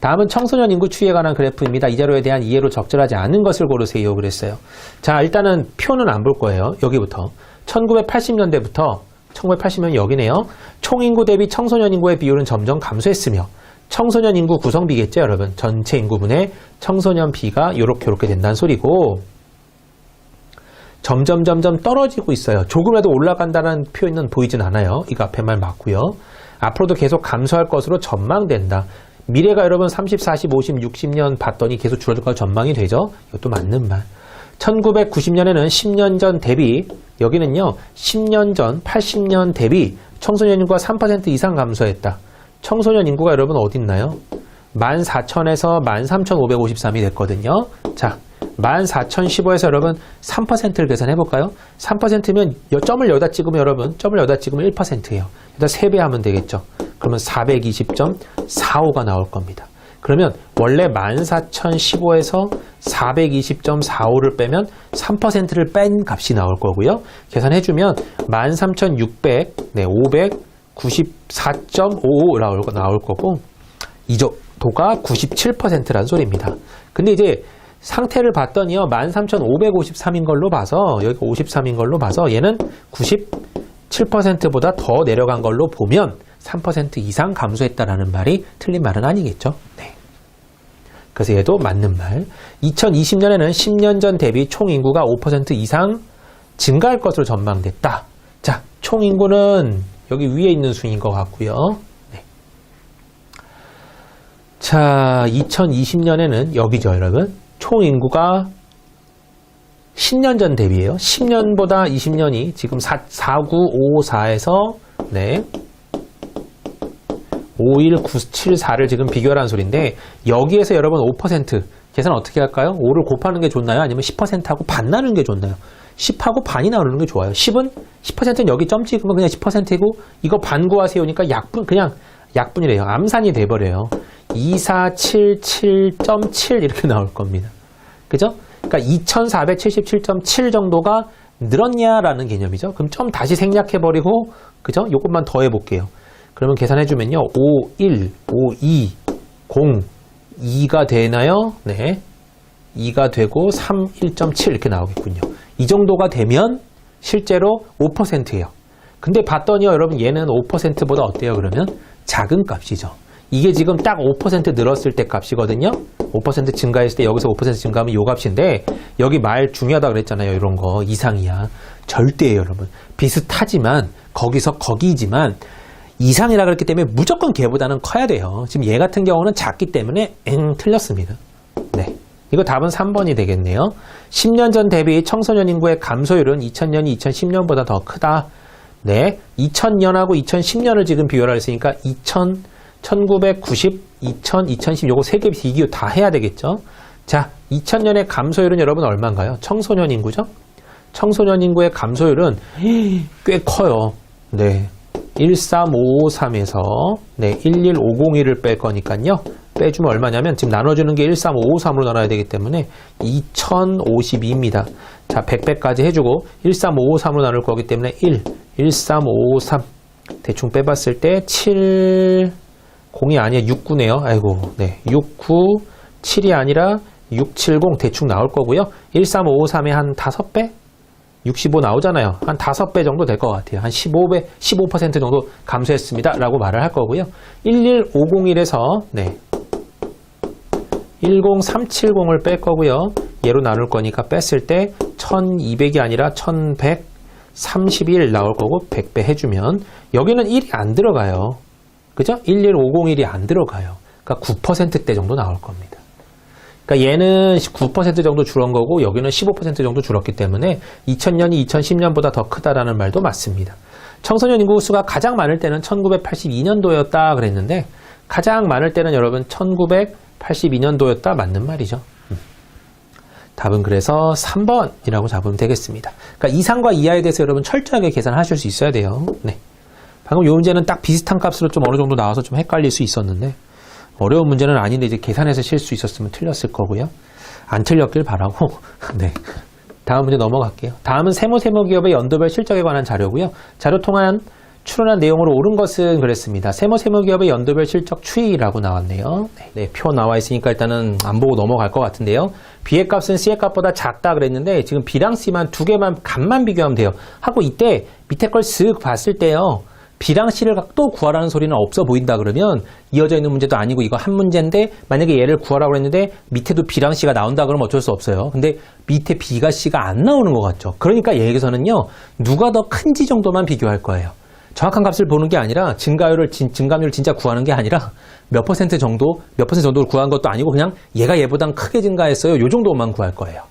다음은 청소년 인구 추이에 관한 그래프입니다. 이 자료에 대한 이해로 적절하지 않은 것을 고르세요 그랬어요. 자, 일단은 표는 안 볼 거예요. 여기부터 1980년대부터 1980년 여기네요. 총인구 대비 청소년 인구의 비율은 점점 감소했으며 청소년 인구 구성비겠죠 여러분. 전체 인구분의 청소년 비가 요렇게 된다는 소리고 점점 떨어지고 있어요. 조금이라도 올라간다는 표현은 보이진 않아요. 이거 앞에 말 맞고요. 앞으로도 계속 감소할 것으로 전망된다. 미래가 여러분 30, 40, 50, 60년 봤더니 계속 줄어들 거 전망이 되죠. 이것도 맞는 말. 1990년에는 10년 전 대비 여기는요. 10년 전 80년 대비 청소년 인구가 3% 이상 감소했다. 청소년 인구가 여러분 어디 있나요? 14,000에서 13,553이 됐거든요. 자, 14,015에서 여러분 3%를 계산해볼까요? 3%면 점을 여기다 찍으면 여러분 점을 여기다 찍으면 1%예요. 여기다 3배 하면 되겠죠. 그러면 420.45가 나올 겁니다. 그러면 원래 14,015에서 420.45를 빼면 3%를 뺀 값이 나올 거고요. 계산해주면 13,600, 네, 594.55 나올 거고 이 정도가 97%라는 소리입니다. 근데 이제 상태를 봤더니요. 13,553인 걸로 봐서 여기가 53인 걸로 봐서 얘는 97%보다 더 내려간 걸로 보면 3% 이상 감소했다라는 말이 틀린 말은 아니겠죠. 네. 그래서 얘도 맞는 말. 2020년에는 10년 전 대비 총인구가 5% 이상 증가할 것으로 전망됐다. 자, 총인구는 여기 위에 있는 순인 것 같고요. 네. 자, 2020년에는 여기죠, 여러분. 총인구가 10년 전 대비예요. 10년보다 20년이 지금 49554에서 네. 51974를 지금 비교하라는 소리인데 여기에서 여러분 5% 계산 어떻게 할까요? 5를 곱하는 게 좋나요? 아니면 10%하고 반나는 게 좋나요? 10하고 반이 나오는 게 좋아요. 10%는 여기 점 찍으면 그냥 10%이고 이거 반 구하세요니까 약분, 그냥 약분이래요. 암산이 돼버려요. 2477.7 이렇게 나올 겁니다. 그죠? 그러니까 2477.7 정도가 늘었냐라는 개념이죠. 그럼 좀 다시 생략해버리고, 그죠? 요것만 더 해볼게요. 그러면 계산해주면요. 5, 1, 5, 2, 0, 2가 되나요? 네. 2가 되고 3, 1.7 이렇게 나오겠군요. 이 정도가 되면 실제로 5%예요. 근데 봤더니요, 여러분 얘는 5%보다 어때요? 그러면 작은 값이죠. 이게 지금 딱 5% 늘었을 때 값이거든요. 5% 증가했을 때 여기서 5% 증가하면 요 값인데 여기 말 중요하다 그랬잖아요. 이런 거 이상이야. 절대예요, 여러분. 비슷하지만 거기서 거기지만 이상이라 그랬기 때문에 무조건 걔보다는 커야 돼요. 지금 얘 같은 경우는 작기 때문에 틀렸습니다. 네. 이거 답은 3번이 되겠네요. 10년 전 대비 청소년 인구의 감소율은 2000년이 2010년보다 더 크다. 네. 2000년하고 2010년을 지금 비교를 했으니까 1990, 2000, 2010 요거 세 개 비교 다 해야 되겠죠. 자, 2000년의 감소율은 여러분 얼마인가요? 청소년 인구죠? 청소년 인구의 감소율은 꽤 커요. 네. 13553에서 네, 11501을 뺄 거니까요. 빼주면 얼마냐면 지금 나눠주는 게 13553으로 나눠야 되기 때문에 2052입니다. 자, 100배까지 해주고 13553으로 나눌 거기 때문에 13553 대충 빼봤을 때 7 0이 아니야 69네요. 아이고, 네, 69 7이 아니라 670 대충 나올 거고요. 13553에 한 5배? 65 나오잖아요. 한 5배 정도 될 것 같아요. 한 15배, 15% 정도 감소했습니다. 라고 말을 할 거고요. 11501에서, 네. 10370을 뺄 거고요. 얘로 나눌 거니까 뺐을 때 1200이 아니라 1131 나올 거고 100배 해주면 여기는 1이 안 들어가요. 그죠? 11501이 안 들어가요. 그러니까 9%대 정도 나올 겁니다. 그러니까 얘는 9% 정도 줄은 거고 여기는 15% 정도 줄었기 때문에 2000년이 2010년보다 더 크다라는 말도 맞습니다. 청소년 인구 수가 가장 많을 때는 1982년도였다 그랬는데 가장 많을 때는 여러분 1982년도였다 맞는 말이죠. 답은 그래서 3번이라고 잡으면 되겠습니다. 그러니까 이상과 이하에 대해서 여러분 철저하게 계산하실 수 있어야 돼요. 네. 방금 이 문제는 딱 비슷한 값으로 좀 어느 정도 나와서 좀 헷갈릴 수 있었는데 어려운 문제는 아닌데 이제 계산해서 실 수 있었으면 틀렸을 거고요. 안 틀렸길 바라고. 네. 다음 문제 넘어갈게요. 다음은 세무기업의 연도별 실적에 관한 자료고요. 자료 통한 추론한 내용으로 옳은 것은 그랬습니다. 세무기업의 연도별 실적 추이라고 나왔네요. 네, 표 나와 있으니까 일단은 안 보고 넘어갈 것 같은데요. B의 값은 C의 값보다 작다 그랬는데 지금 B랑 C만 두 개만 값만 비교하면 돼요. 하고 이때 밑에 걸 쓱 봤을 때요. B랑 C를 또 구하라는 소리는 없어 보인다 그러면 이어져 있는 문제도 아니고 이거 한 문제인데 만약에 얘를 구하라고 했는데 밑에도 B랑 C가 나온다 그러면 어쩔 수 없어요. 근데 밑에 B가 C가 안 나오는 것 같죠. 그러니까 여기서는요. 누가 더 큰지 정도만 비교할 거예요. 정확한 값을 보는 게 아니라 증감률을 진짜 구하는 게 아니라 몇 퍼센트 정도를 구한 것도 아니고 그냥 얘가 얘보단 크게 증가했어요. 요 정도만 구할 거예요.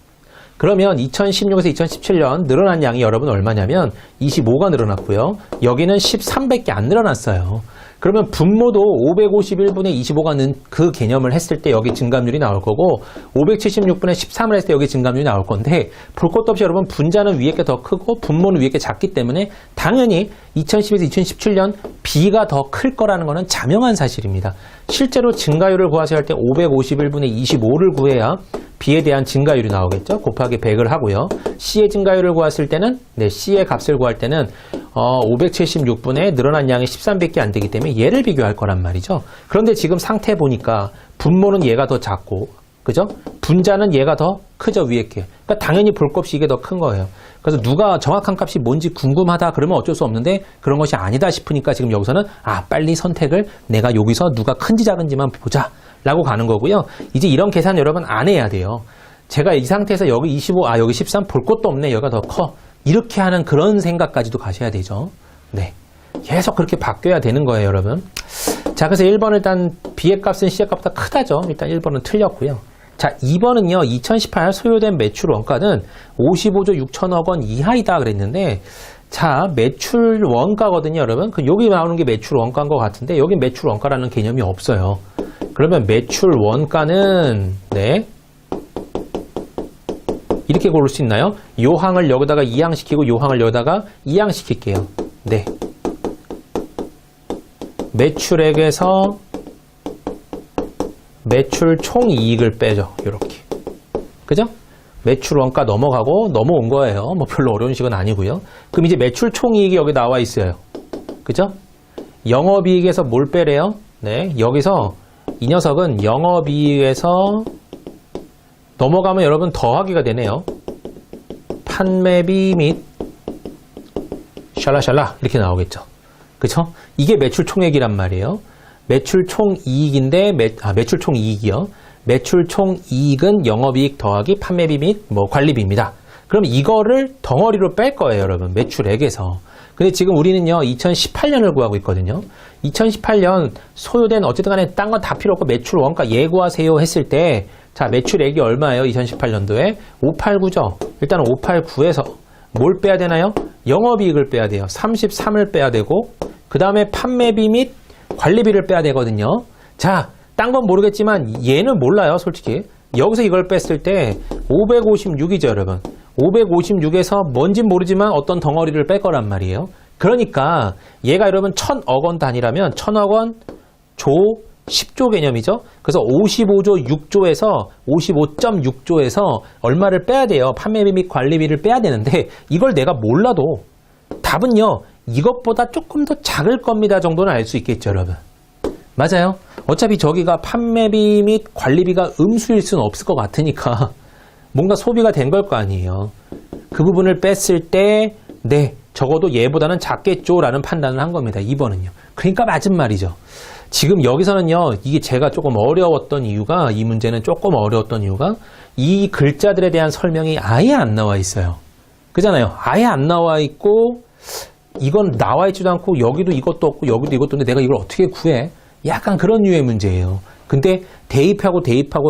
그러면 2016에서 2017년 늘어난 양이 여러분 얼마냐면 25가 늘어났고요. 여기는 13밖에 안 늘어났어요. 그러면 분모도 551분의 25가 는 그 개념을 했을 때 여기 증감률이 나올 거고 576분의 13을 했을 때 여기 증감률이 나올 건데 볼 것도 없이 여러분 분자는 위에 게 더 크고 분모는 위에 게 작기 때문에 당연히 2010에서 2017년 B가 더 클 거라는 것은 자명한 사실입니다. 실제로 증가율을 구하셔야 할 때 551분의 25를 구해야 B에 대한 증가율이 나오겠죠. 곱하기 100을 하고요. C의 증가율을 구했을 때는 C의 값을 구할 때는 576분의 늘어난 양이 13밖에 안 되기 때문에 얘를 비교할 거란 말이죠. 그런데 지금 상태 보니까 분모는 얘가 더 작고 그죠? 분자는 얘가 더 크죠, 위에 게. 그러니까 당연히 볼 것 없이 이게 더 큰 거예요. 그래서 누가 정확한 값이 뭔지 궁금하다 그러면 어쩔 수 없는데 그런 것이 아니다 싶으니까 지금 여기서는 빨리 선택을 내가 여기서 누가 큰지 작은지만 보자 라고 가는 거고요. 이제 이런 계산 여러분 안 해야 돼요. 제가 이 상태에서 여기 25, 여기 13 볼 것도 없네. 여기가 더 커. 이렇게 하는 그런 생각까지도 가셔야 되죠. 네. 계속 그렇게 바뀌어야 되는 거예요, 여러분. 자, 그래서 1번 일단 B의 값은 C의 값보다 크다죠. 일단 1번은 틀렸고요. 자, 2번은요. 2018 소요된 매출 원가는 55조 6천억 원 이하이다 그랬는데 자, 매출 원가거든요, 여러분. 여기 나오는 게 매출 원가인 것 같은데 여기 매출 원가라는 개념이 없어요. 그러면 매출 원가는 네. 이렇게 고를 수 있나요? 요 항을 여기다가 이항시키고 요 항을 여기다가 이항시킬게요. 네. 매출액에서 매출 총이익을 빼죠. 이렇게. 그죠? 매출 원가 넘어가고 넘어온 거예요. 뭐 별로 어려운 식은 아니고요. 그럼 이제 매출 총이익이 여기 나와 있어요. 그죠? 영업이익에서 뭘 빼래요? 네. 여기서 이 녀석은 영업이익에서 넘어가면 여러분 더하기가 되네요. 판매비 및 샬라샬라 이렇게 나오겠죠. 그쵸? 이게 매출 총액이란 말이에요. 매출 총이익인데 매출 총이익이요. 매출 총이익은 영업이익 더하기 판매비 및 뭐 관리비입니다. 그럼 이거를 덩어리로 뺄 거예요, 여러분. 매출액에서. 근데 지금 우리는요, 2018년을 구하고 있거든요. 2018년 소요된 어쨌든 간에 딴 건 다 필요 없고 매출 원가 예고하세요 했을 때, 자, 매출액이 얼마예요? 2018년도에 589죠. 일단 589에서 뭘 빼야 되나요? 영업이익을 빼야 돼요. 33을 빼야 되고, 그 다음에 판매비 및 관리비를 빼야 되거든요. 자, 딴 건 모르겠지만 얘는 몰라요, 솔직히. 여기서 이걸 뺐을 때 556이죠, 여러분. 556에서 뭔진 모르지만 어떤 덩어리를 뺄 거란 말이에요. 그러니까 얘가 여러분 1000억 원 단위라면 1000억 원 조 10조 개념이죠. 그래서 55조 6조에서 55.6조에서 얼마를 빼야 돼요. 판매비 및 관리비를 빼야 되는데 이걸 내가 몰라도 답은요. 이것보다 조금 더 작을 겁니다 정도는 알 수 있겠죠, 여러분. 맞아요. 어차피 저기가 판매비 및 관리비가 음수일 수는 없을 것 같으니까 뭔가 소비가 된 걸 거 아니에요. 그 부분을 뺐을 때 네, 적어도 얘보다는 작겠죠 라는 판단을 한 겁니다. 2번은요. 그러니까 맞은 말이죠. 지금 여기서는요. 이게 제가 조금 어려웠던 이유가 이 문제는 조금 어려웠던 이유가 이 글자들에 대한 설명이 아예 안 나와 있어요. 그잖아요. 아예 안 나와 있고 이건 나와 있지도 않고 여기도 이것도 없고 여기도 이것도 없는데 내가 이걸 어떻게 구해? 약간 그런 류의 문제예요. 근데 대입하고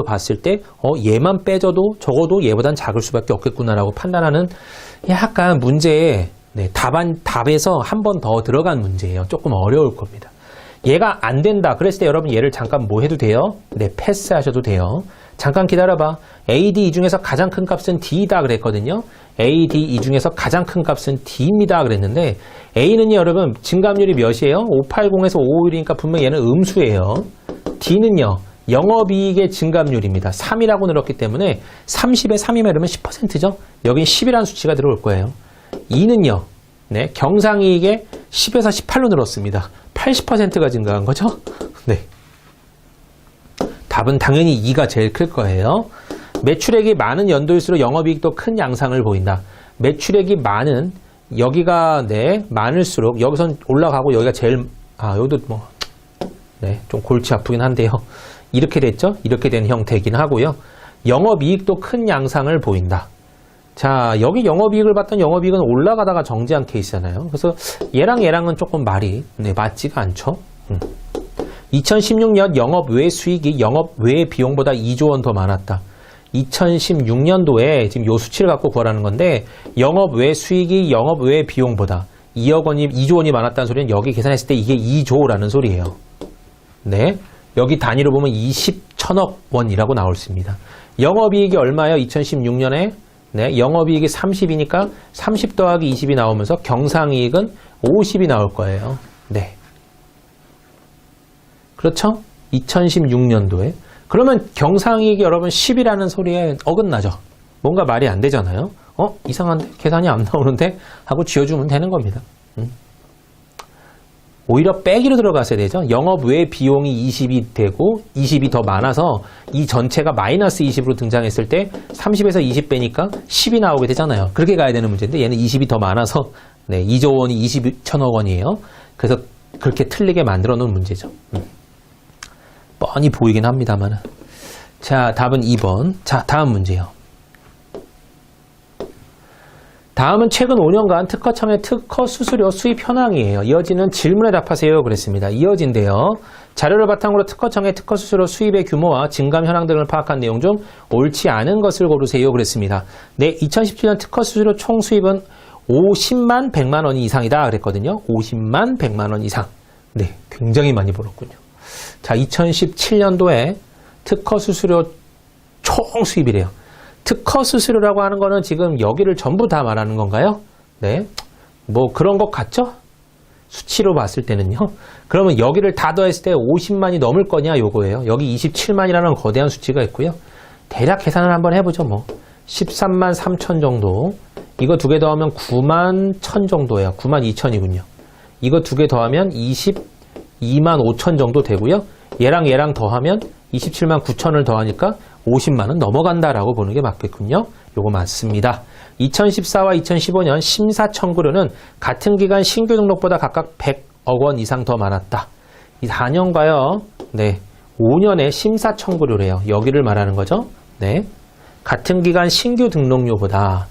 봤을 때 얘만 빼줘도 적어도 얘보단 작을 수밖에 없겠구나라고 판단하는 약간 문제에 네, 답에서 한 번 더 들어간 문제예요. 조금 어려울 겁니다. 얘가 안 된다. 그랬을 때 여러분 얘를 잠깐 뭐 해도 돼요? 네, 패스하셔도 돼요. 잠깐 기다려봐. AD 이 중에서 가장 큰 값은 D다 그랬거든요. AD 이 중에서 가장 큰 값은 D입니다 그랬는데 A는요 여러분 증감률이 몇이에요? 580에서 551이니까 분명히 얘는 음수예요. D는요 영업이익의 증감률입니다. 3이라고 늘었기 때문에 30에 3이면 이러면 10%죠. 여긴 10이라는 수치가 들어올 거예요. E는요 네, 경상이익의 10에서 18로 늘었습니다. 80%가 증가한 거죠. 네. 답은 당연히 2가 제일 클 거예요. 매출액이 많은 연도일수록 영업이익도 큰 양상을 보인다. 매출액이 많은 여기가 네 많을수록 여기선 올라가고 여기가 제일 여기도 뭐 네, 좀 골치 아프긴 한데요. 이렇게 됐죠? 이렇게 된 형태이긴 하고요. 영업이익도 큰 양상을 보인다. 자, 여기 영업이익을 봤던 영업이익은 올라가다가 정지한 케이스잖아요. 그래서 얘랑은 조금 말이 네, 맞지가 않죠. 2016년 영업 외 수익이 영업 외 비용보다 2조 원 더 많았다. 2016년도에 지금 요 수치를 갖고 구하라는 건데 영업 외 수익이 영업 외 비용보다 2억 원이 2조 원이 많았다는 소리는 여기 계산했을 때 이게 2조라는 소리예요. 네. 여기 단위로 보면 1000억 원이라고 나올 수 있습니다. 영업이익이 얼마예요? 2016년에 네, 영업이익이 30이니까 30 더하기 20이 나오면서 경상이익은 50이 나올 거예요. 네. 그렇죠? 2016년도에. 그러면 경상이익이 여러분 10이라는 소리에 어긋나죠? 뭔가 말이 안 되잖아요? 이상한데? 계산이 안 나오는데? 하고 지어주면 되는 겁니다. 오히려 빼기로 들어갔어야 되죠. 영업 외 비용이 20이 되고 20이 더 많아서 이 전체가 마이너스 20으로 등장했을 때 30에서 20 빼니까 10이 나오게 되잖아요. 그렇게 가야 되는 문제인데 얘는 20이 더 많아서 네, 2조 원이 20천억 원이에요. 그래서 그렇게 틀리게 만들어 놓은 문제죠. 뻔히 보이긴 합니다만. 자, 답은 2번. 자, 다음 문제요. 다음은 최근 5년간 특허청의 특허 수수료 수입 현황이에요. 이어지는 질문에 답하세요. 그랬습니다. 이어진데요. 자료를 바탕으로 특허청의 특허 수수료 수입의 규모와 증감 현황 등을 파악한 내용 중 옳지 않은 것을 고르세요. 그랬습니다. 네, 2017년 특허 수수료 총 수입은 50만 100만 원 이상이다. 그랬거든요. 50만 100만 원 이상. 네, 굉장히 많이 벌었군요. 자, 2017년도에 특허 수수료 총 수입이래요. 특허 수수료라고 하는 거는 지금 여기를 전부 다 말하는 건가요? 네. 뭐 그런 것 같죠? 수치로 봤을 때는요. 그러면 여기를 다 더했을 때 50만이 넘을 거냐 요거예요. 여기 27만이라는 거대한 수치가 있고요. 대략 계산을 한번 해보죠. 뭐 13만 3천 정도. 이거 두 개 더하면 9만 1천 정도예요. 9만 2천이군요. 이거 두 개 더하면 22만 5천 정도 되고요. 얘랑 더하면 27만 9천을 더하니까 50만 원 넘어간다라고 보는 게 맞겠군요. 요거 맞습니다. 2014와 2015년 심사 청구료는 같은 기간 신규 등록보다 각각 100억 원 이상 더 많았다. 이 4년과요. 네. 5년의 심사 청구료래요. 여기를 말하는 거죠. 네. 같은 기간 신규 등록료보다는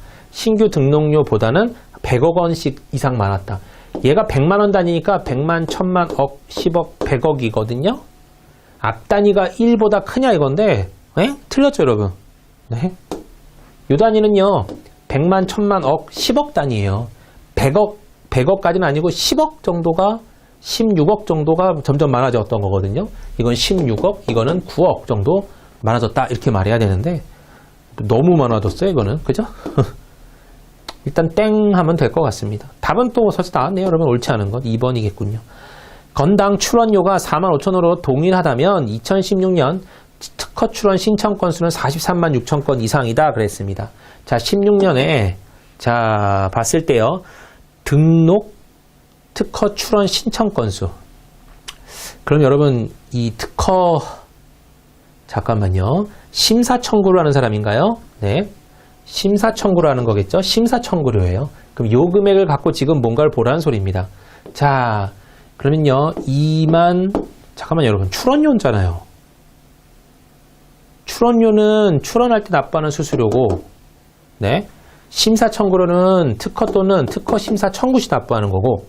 100억 원씩 이상 많았다. 얘가 100만 원 단위니까 100만, 1000만, 억, 10억, 100억이거든요. 앞 단위가 1보다 크냐 이건데 네? 틀렸죠 여러분. 네. 요 단위는요. 100만, 1000만, 억, 10억 단위예요. 100억까지는 아니고 10억 정도가 16억 정도가 점점 많아졌던 거거든요. 이건 16억, 이거는 9억 정도 많아졌다 이렇게 말해야 되는데 너무 많아졌어요 이거는. 그죠? 일단 땡 하면 될 것 같습니다. 답은 또 벌써 나왔네요. 여러분 옳지 않은 것 2번이겠군요. 건당 출원료가 45,000원으로 동일하다면 2016년 특허 출원 신청 건수는 43만 6천 건 이상이다 그랬습니다. 자, 16년에 자 봤을 때요. 등록 특허 출원 신청 건수. 그럼 여러분 이 특허 잠깐만요. 심사 청구를 하는 사람인가요? 네. 심사 청구를 하는 거겠죠? 심사 청구료예요. 그럼 요 금액을 갖고 지금 뭔가를 보라는 소리입니다. 자, 그러면요. 2만 잠깐만요, 여러분. 출원료잖아요. 출원료는 출원할 때 납부하는 수수료고, 네. 심사 청구료는 특허 또는 특허 심사 청구 시 납부하는 거고,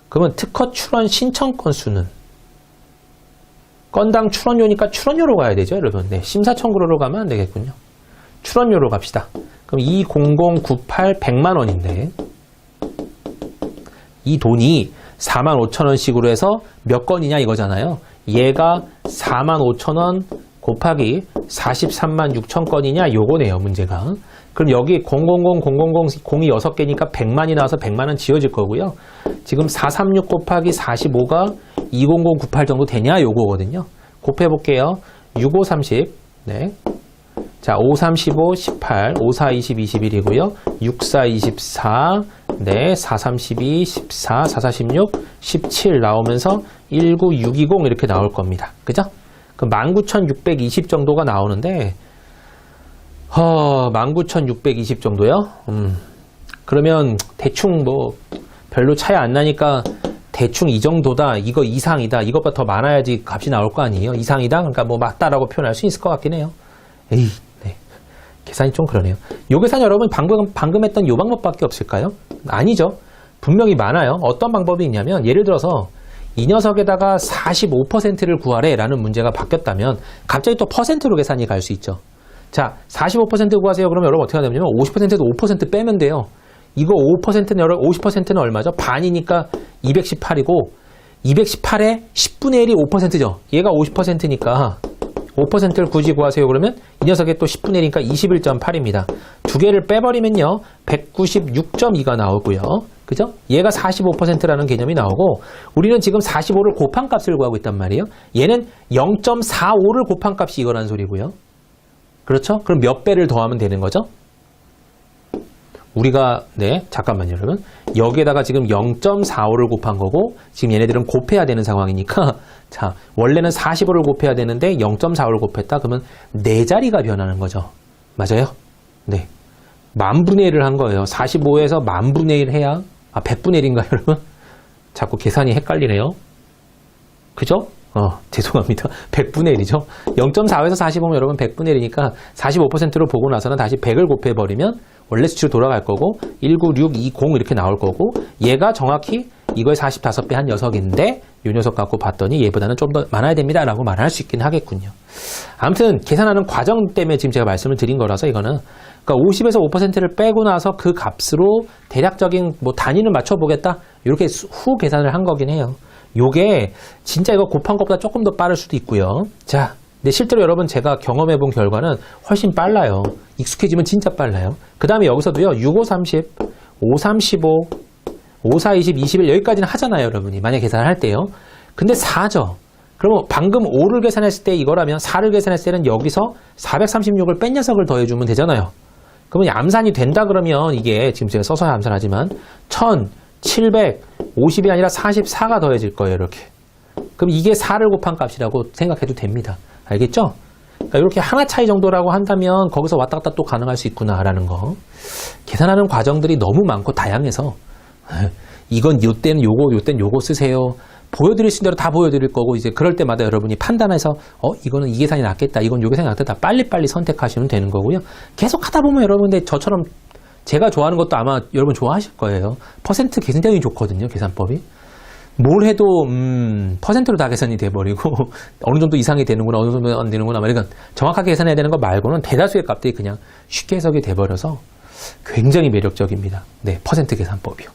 그러면 특허 출원 신청 건수는 건당 출원료니까 출원료로 가야 되죠, 여러분. 네. 심사 청구료로 가면 안 되겠군요. 출원료로 갑시다. 그럼 20098 100만 원인데 이 돈이 45,000원씩으로 해서 몇 건이냐 이거잖아요. 얘가 45,000원 곱하기 43만 6천 건이냐 요거네요, 문제가. 그럼 여기 000이 6개니까 100만이 나와서 100만원 지어질 거고요. 지금 436 곱하기 45가 20098 정도 되냐 요거거든요. 곱해볼게요. 65 30 네. 자, 5, 35, 18, 5, 4, 20, 21이고요. 6, 4, 24, 네, 4, 32, 14, 4, 46, 17 나오면서 19, 620 이렇게 나올 겁니다. 그죠? 그 19,620 정도가 나오는데, 19,620 정도요? 그러면 대충 뭐 별로 차이 안 나니까 대충 이 정도다, 이거 이상이다, 이것보다 더 많아야지 값이 나올 거 아니에요? 이상이다? 그러니까 뭐 맞다라고 표현할 수 있을 것 같긴 해요. 에이, 네. 계산이 좀 그러네요. 요 계산 여러분 방금 했던 요 방법밖에 없을까요? 아니죠. 분명히 많아요. 어떤 방법이 있냐면 예를 들어서 이 녀석에다가 45%를 구하래 라는 문제가 바뀌었다면 갑자기 또 퍼센트로 계산이 갈 수 있죠. 자, 45% 구하세요. 그러면 여러분 어떻게 하냐면 50%에서 5% 빼면 돼요. 이거 5%는 여러분 50%는 얼마죠? 반이니까 218이고 218에 10분의 1이 5%죠. 얘가 50%니까 5%를 굳이 구하세요. 그러면 이 녀석의 또 10분의 1이니까 21.8입니다. 두 개를 빼버리면요. 196.2가 나오고요. 그죠? 얘가 45%라는 개념이 나오고 우리는 지금 45를 곱한 값을 구하고 있단 말이에요. 얘는 0.45를 곱한 값이 이거라는 소리고요. 그렇죠? 그럼 몇 배를 더하면 되는 거죠? 우리가 네 잠깐만요 여러분. 여기에다가 지금 0.45를 곱한 거고 지금 얘네들은 곱해야 되는 상황이니까 자 원래는 45를 곱해야 되는데 0.45를 곱했다 그러면 4자리가 변하는 거죠. 맞아요? 네. 만분의 1을 한 거예요. 45에서 만분의 1 해야 100분의 1인가요 여러분? 자꾸 계산이 헷갈리네요. 그죠? 죄송합니다. 100분의 1이죠. 0.45에서 45면 여러분 100분의 1이니까 45%로 보고 나서는 다시 100을 곱해버리면 원래 수치로 돌아갈 거고 19620 이렇게 나올 거고 얘가 정확히 이거의 45배 한 녀석인데 이 녀석 갖고 봤더니 얘보다는 좀 더 많아야 됩니다 라고 말할 수 있긴 하겠군요. 아무튼 계산하는 과정 때문에 지금 제가 말씀을 드린 거라서 이거는 그러니까 50에서 5%를 빼고 나서 그 값으로 대략적인 뭐 단위를 맞춰보겠다 이렇게 후 계산을 한 거긴 해요. 요게 진짜 이거 곱한 것보다 조금 더 빠를 수도 있고요. 자 근데 실제로 여러분 제가 경험해 본 결과는 훨씬 빨라요. 익숙해지면 진짜 빨라요. 그 다음에 여기서도요, 6, 5, 30, 5, 3, 15, 5, 4, 20, 21 여기까지는 하잖아요, 여러분이. 만약 계산을 할 때요. 근데 4죠. 그러면 방금 5를 계산했을 때 이거라면 4를 계산했을 때는 여기서 436을 뺀 녀석을 더해주면 되잖아요. 그러면 암산이 된다 그러면 이게 지금 제가 써서 암산하지만 1750이 아니라 44가 더해질 거예요, 이렇게. 그럼 이게 4를 곱한 값이라고 생각해도 됩니다. 알겠죠? 그러니까 이렇게 하나 차이 정도라고 한다면 거기서 왔다 갔다 또 가능할 수 있구나라는 거. 계산하는 과정들이 너무 많고 다양해서 이건 요때는 요거, 요때는 요거 쓰세요. 보여드릴 수 있는 대로 다 보여드릴 거고 이제 그럴 때마다 여러분이 판단해서 이거는 이 계산이 낫겠다. 이건 요 계산이 낫겠다. 빨리빨리 선택하시면 되는 거고요. 계속 하다 보면 여러분들 저처럼 제가 좋아하는 것도 아마 여러분 좋아하실 거예요. 퍼센트 굉장히 좋거든요. 계산법이. 뭘 해도 퍼센트로 다 계산이 돼버리고 어느 정도 이상이 되는구나 어느 정도 안 되는구나 그러니까 정확하게 계산해야 되는 거 말고는 대다수의 값들이 그냥 쉽게 해석이 돼버려서 굉장히 매력적입니다. 네, 퍼센트 계산법이요.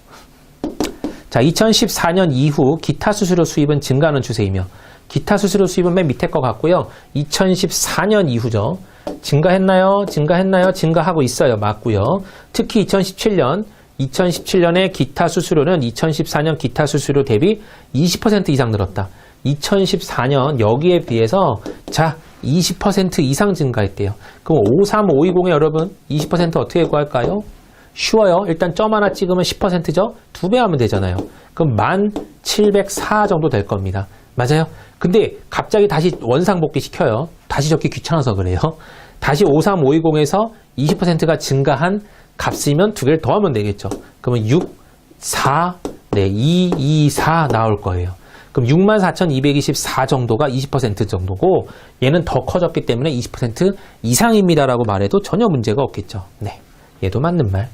자, 2014년 이후 기타 수수료 수입은 증가하는 추세이며 기타 수수료 수입은 맨 밑에 거 같고요. 2014년 이후죠. 증가했나요? 증가하고 있어요. 맞고요. 특히 2017년에 기타 수수료는 2014년 기타 수수료 대비 20% 이상 늘었다. 2014년 여기에 비해서 자 20% 이상 증가했대요. 그럼 53520에 여러분 20% 어떻게 구할까요? 쉬워요. 일단 점 하나 찍으면 10%죠? 2배 하면 되잖아요. 그럼 1704 정도 될 겁니다. 맞아요? 근데 갑자기 다시 원상복귀 시켜요. 다시 적기 귀찮아서 그래요. 다시 53520에서 20%가 증가한 값이면 두 개를 더하면 되겠죠. 그러면 6, 4, 2, 2, 4 나올 거예요. 그럼 64,224 정도가 20% 정도고 얘는 더 커졌기 때문에 20% 이상입니다라고 말해도 전혀 문제가 없겠죠. 네, 얘도 맞는 말.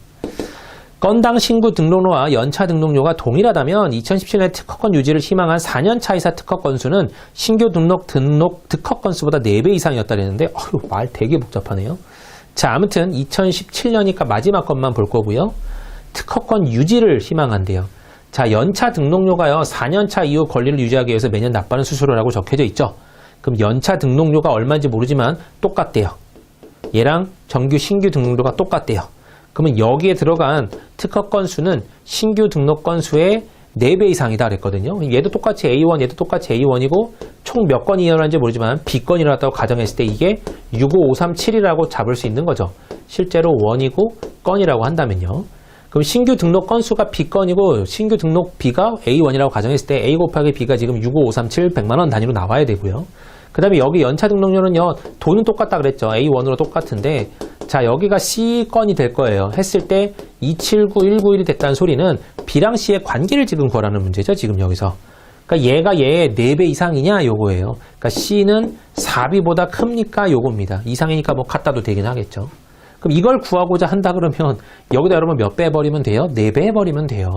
건당 신규 등록료와 연차 등록료가 동일하다면 2017년에 특허권 유지를 희망한 4년차 이사 특허 건수는 신규 등록 특허 건수보다 4배 이상이었다 그랬는데 말 되게 복잡하네요. 자, 아무튼 2017년이니까 마지막 것만 볼 거고요. 특허권 유지를 희망한대요. 자, 연차 등록료가요. 4년차 이후 권리를 유지하기 위해서 매년 납부하는 수수료라고 적혀져 있죠. 그럼 연차 등록료가 얼마인지 모르지만 똑같대요. 얘랑 신규 등록료가 똑같대요. 그러면 여기에 들어간 특허 건수는 신규 등록 건수의 4배 이상이다 그랬거든요. 얘도 똑같이 A1, 얘도 똑같이 A1이고 총 몇 건이 일어난지 모르지만 B건이라고 가정했을 때 이게 65537이라고 잡을 수 있는 거죠. 실제로 원이고 건이라고 한다면요. 그럼 신규 등록 건수가 B건이고 신규 등록 B가 A1이라고 가정했을 때 A 곱하기 B가 지금 65537 100만 원 단위로 나와야 되고요. 그 다음에 여기 연차 등록료는요. 돈은 똑같다 그랬죠. A1으로 똑같은데 자, 여기가 C건이 될 거예요. 했을 때 279191이 됐다는 소리는 B랑 C의 관계를 지금 구하라는 문제죠. 지금 여기서. 그러니까 얘가 얘의 4배 이상이냐 요거예요. 그러니까 C는 4B보다 큽니까? 요겁니다. 이상이니까 뭐 갖다도 되긴 하겠죠. 그럼 이걸 구하고자 한다 그러면 여기다 여러분 몇 배 해버리면 돼요? 4배 해버리면 돼요.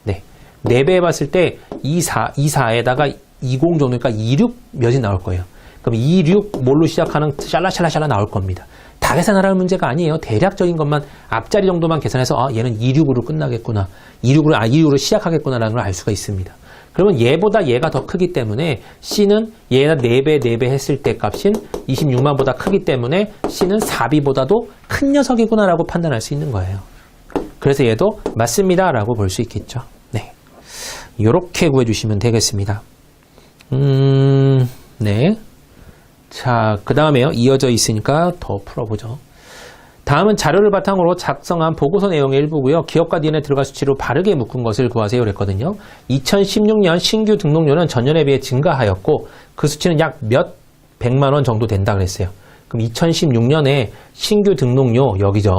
네. 4배 해봤을 때 24에다가 20 정도니까 26 몇이 나올 거예요. 그럼 26 뭘로 시작하는 샬라샬라 나올 겁니다. 다 계산하라는 문제가 아니에요. 대략적인 것만 앞자리 정도만 계산해서 얘는 26으로 끝나겠구나. 26으로 시작하겠구나라는 걸 알 수가 있습니다. 그러면 얘보다 얘가 더 크기 때문에 C는 얘가 4배 했을 때 값인 26만보다 크기 때문에 C는 4B보다도 큰 녀석이구나라고 판단할 수 있는 거예요. 그래서 얘도 맞습니다라고 볼 수 있겠죠. 네, 이렇게 구해주시면 되겠습니다. 네. 자, 그 다음에요. 이어져 있으니까 더 풀어보죠. 다음은 자료를 바탕으로 작성한 보고서 내용의 일부고요. 기업과 DNA 들어갈 수치로 바르게 묶은 것을 구하세요 그랬거든요. 2016년 신규 등록료는 전년에 비해 증가하였고 그 수치는 약 몇 백만 원 정도 된다 그랬어요. 그럼 2016년에 신규 등록료 여기죠.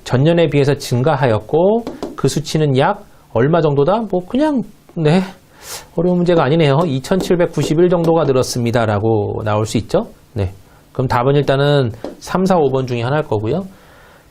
전년에 비해서 증가하였고 그 수치는 약 얼마 정도다? 뭐 그냥 네. 어려운 문제가 아니네요. 2791 정도가 늘었습니다. 라고 나올 수 있죠. 네. 그럼 답은 일단은 3, 4, 5번 중에 하나일 거고요.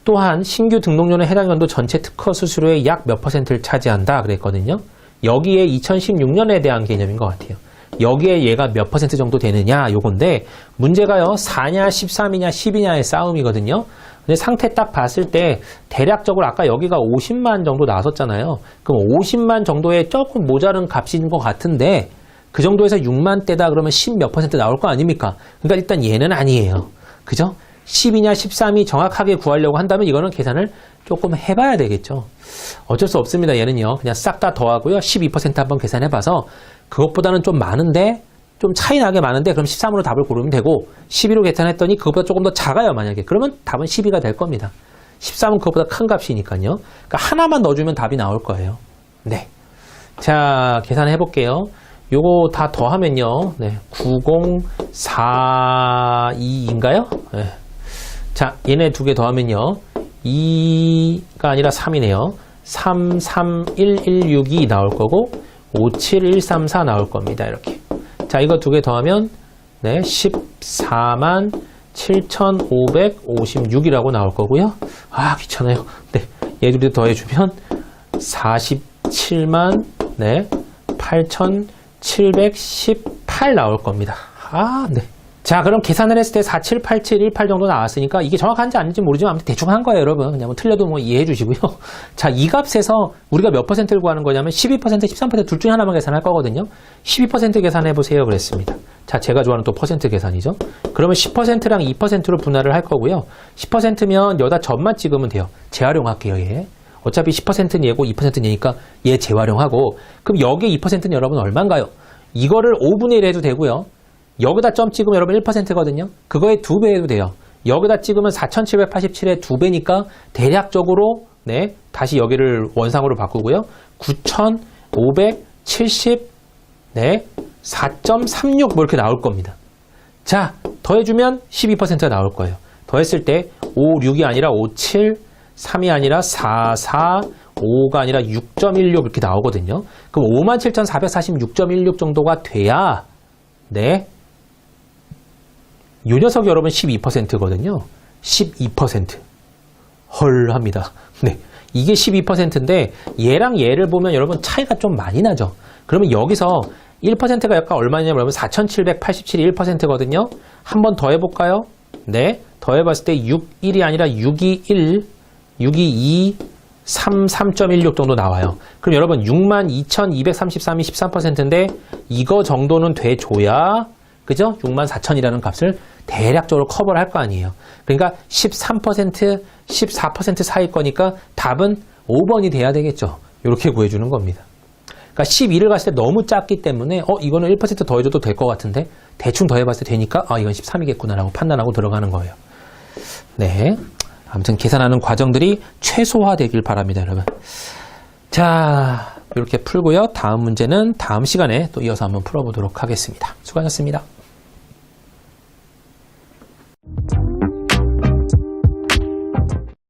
또한 신규 등록료는 해당 연도 전체 특허 수수료의 약 몇 %를 차지한다 그랬거든요. 여기에 2016년에 대한 개념인 것 같아요. 여기에 얘가 몇 % 정도 되느냐 요건데 문제가요. 4냐 13이냐 10이냐의 싸움이거든요. 근데 상태 딱 봤을 때 대략적으로 아까 여기가 50만 정도 나왔었잖아요. 그럼 50만 정도의 조금 모자른 값인 것 같은데 그 정도에서 6만 대다 그러면 10 몇 % 나올 거 아닙니까? 그러니까 일단 얘는 아니에요. 그죠? 10이냐 13이 정확하게 구하려고 한다면 이거는 계산을 조금 해봐야 되겠죠. 어쩔 수 없습니다. 얘는요. 그냥 싹 다 더하고요. 12% 한번 계산해봐서 그것보다는 좀 많은데 좀 차이 나게 많은데 그럼 13으로 답을 고르면 되고 12로 계산했더니 그것보다 조금 더 작아요. 만약에. 그러면 답은 12가 될 겁니다. 13은 그것보다 큰 값이니까요. 그러니까 하나만 넣어주면 답이 나올 거예요. 네. 자, 계산해 볼게요. 요거 다 더하면요. 네. 9042인가요? 네. 자, 얘네 두 개 더하면요. 2가 아니라 3이네요. 331162 나올 거고 57134 나올 겁니다. 이렇게. 자, 이거 두 개 더하면 네, 14만 7,556이라고 나올 거고요. 아, 귀찮아요. 네. 얘 둘이 더해주면 47만 네, 8,718 나올 겁니다. 아, 네. 자, 그럼 계산을 했을 때 478718 정도 나왔으니까 이게 정확한지 아닌지 모르지만 아무튼 대충 한 거예요, 여러분. 그냥 뭐 틀려도 뭐 이해해 주시고요. 자, 이 값에서 우리가 몇 %를 구하는 거냐면 12%, 13% 둘 중에 하나만 계산할 거거든요. 12% 계산해 보세요 그랬습니다. 자, 제가 좋아하는 또 퍼센트 계산이죠. 그러면 10%랑 2%로 분할을 할 거고요. 10%면 여기다 점만 찍으면 돼요. 재활용할게요, 얘. 어차피 10%는 얘고 2%는 얘니까 얘 재활용하고 그럼 여기에 2%는 여러분 얼마인가요? 이거를 5분의 1 해도 되고요. 여기다 점 찍으면 여러분 1%거든요. 그거의 2배 해도 돼요. 여기다 찍으면 4787의 2배니까 대략적으로 네, 다시 여기를 원상으로 바꾸고요. 9570 네, 4.36 뭐 이렇게 나올 겁니다. 자, 더해주면 12%가 나올 거예요. 더했을 때 5, 6이 아니라 5, 7, 3이 아니라 4, 4, 5가 아니라 6.16 이렇게 나오거든요. 그럼 57,446.16 정도가 돼야 네, 요 녀석 여러분 12%거든요. 12%. 헐 합니다. 네. 이게 12%인데 얘랑 얘를 보면 여러분 차이가 좀 많이 나죠. 그러면 여기서 1%가 약간 얼마냐면 여러분 4,787이 1%거든요. 한 번 더 해볼까요? 네. 더 해봤을 때 6, 1이 아니라 6이 1, 6이 2, 3, 3.16 정도 나와요. 그럼 여러분 62,233이 13%인데 이거 정도는 돼줘야 그죠? 64,000이라는 값을 대략적으로 커버를 할 거 아니에요. 그러니까 13%, 14% 사이 거니까 답은 5번이 돼야 되겠죠. 이렇게 구해주는 겁니다. 그러니까 12를 갔을 때 너무 작기 때문에 이거는 1% 더해줘도 될 것 같은데 대충 더해봤을 때 되니까 이건 13이겠구나라고 판단하고 들어가는 거예요. 네, 아무튼 계산하는 과정들이 최소화되길 바랍니다, 여러분. 자, 이렇게 풀고요. 다음 문제는 다음 시간에 또 이어서 한번 풀어보도록 하겠습니다. 수고하셨습니다.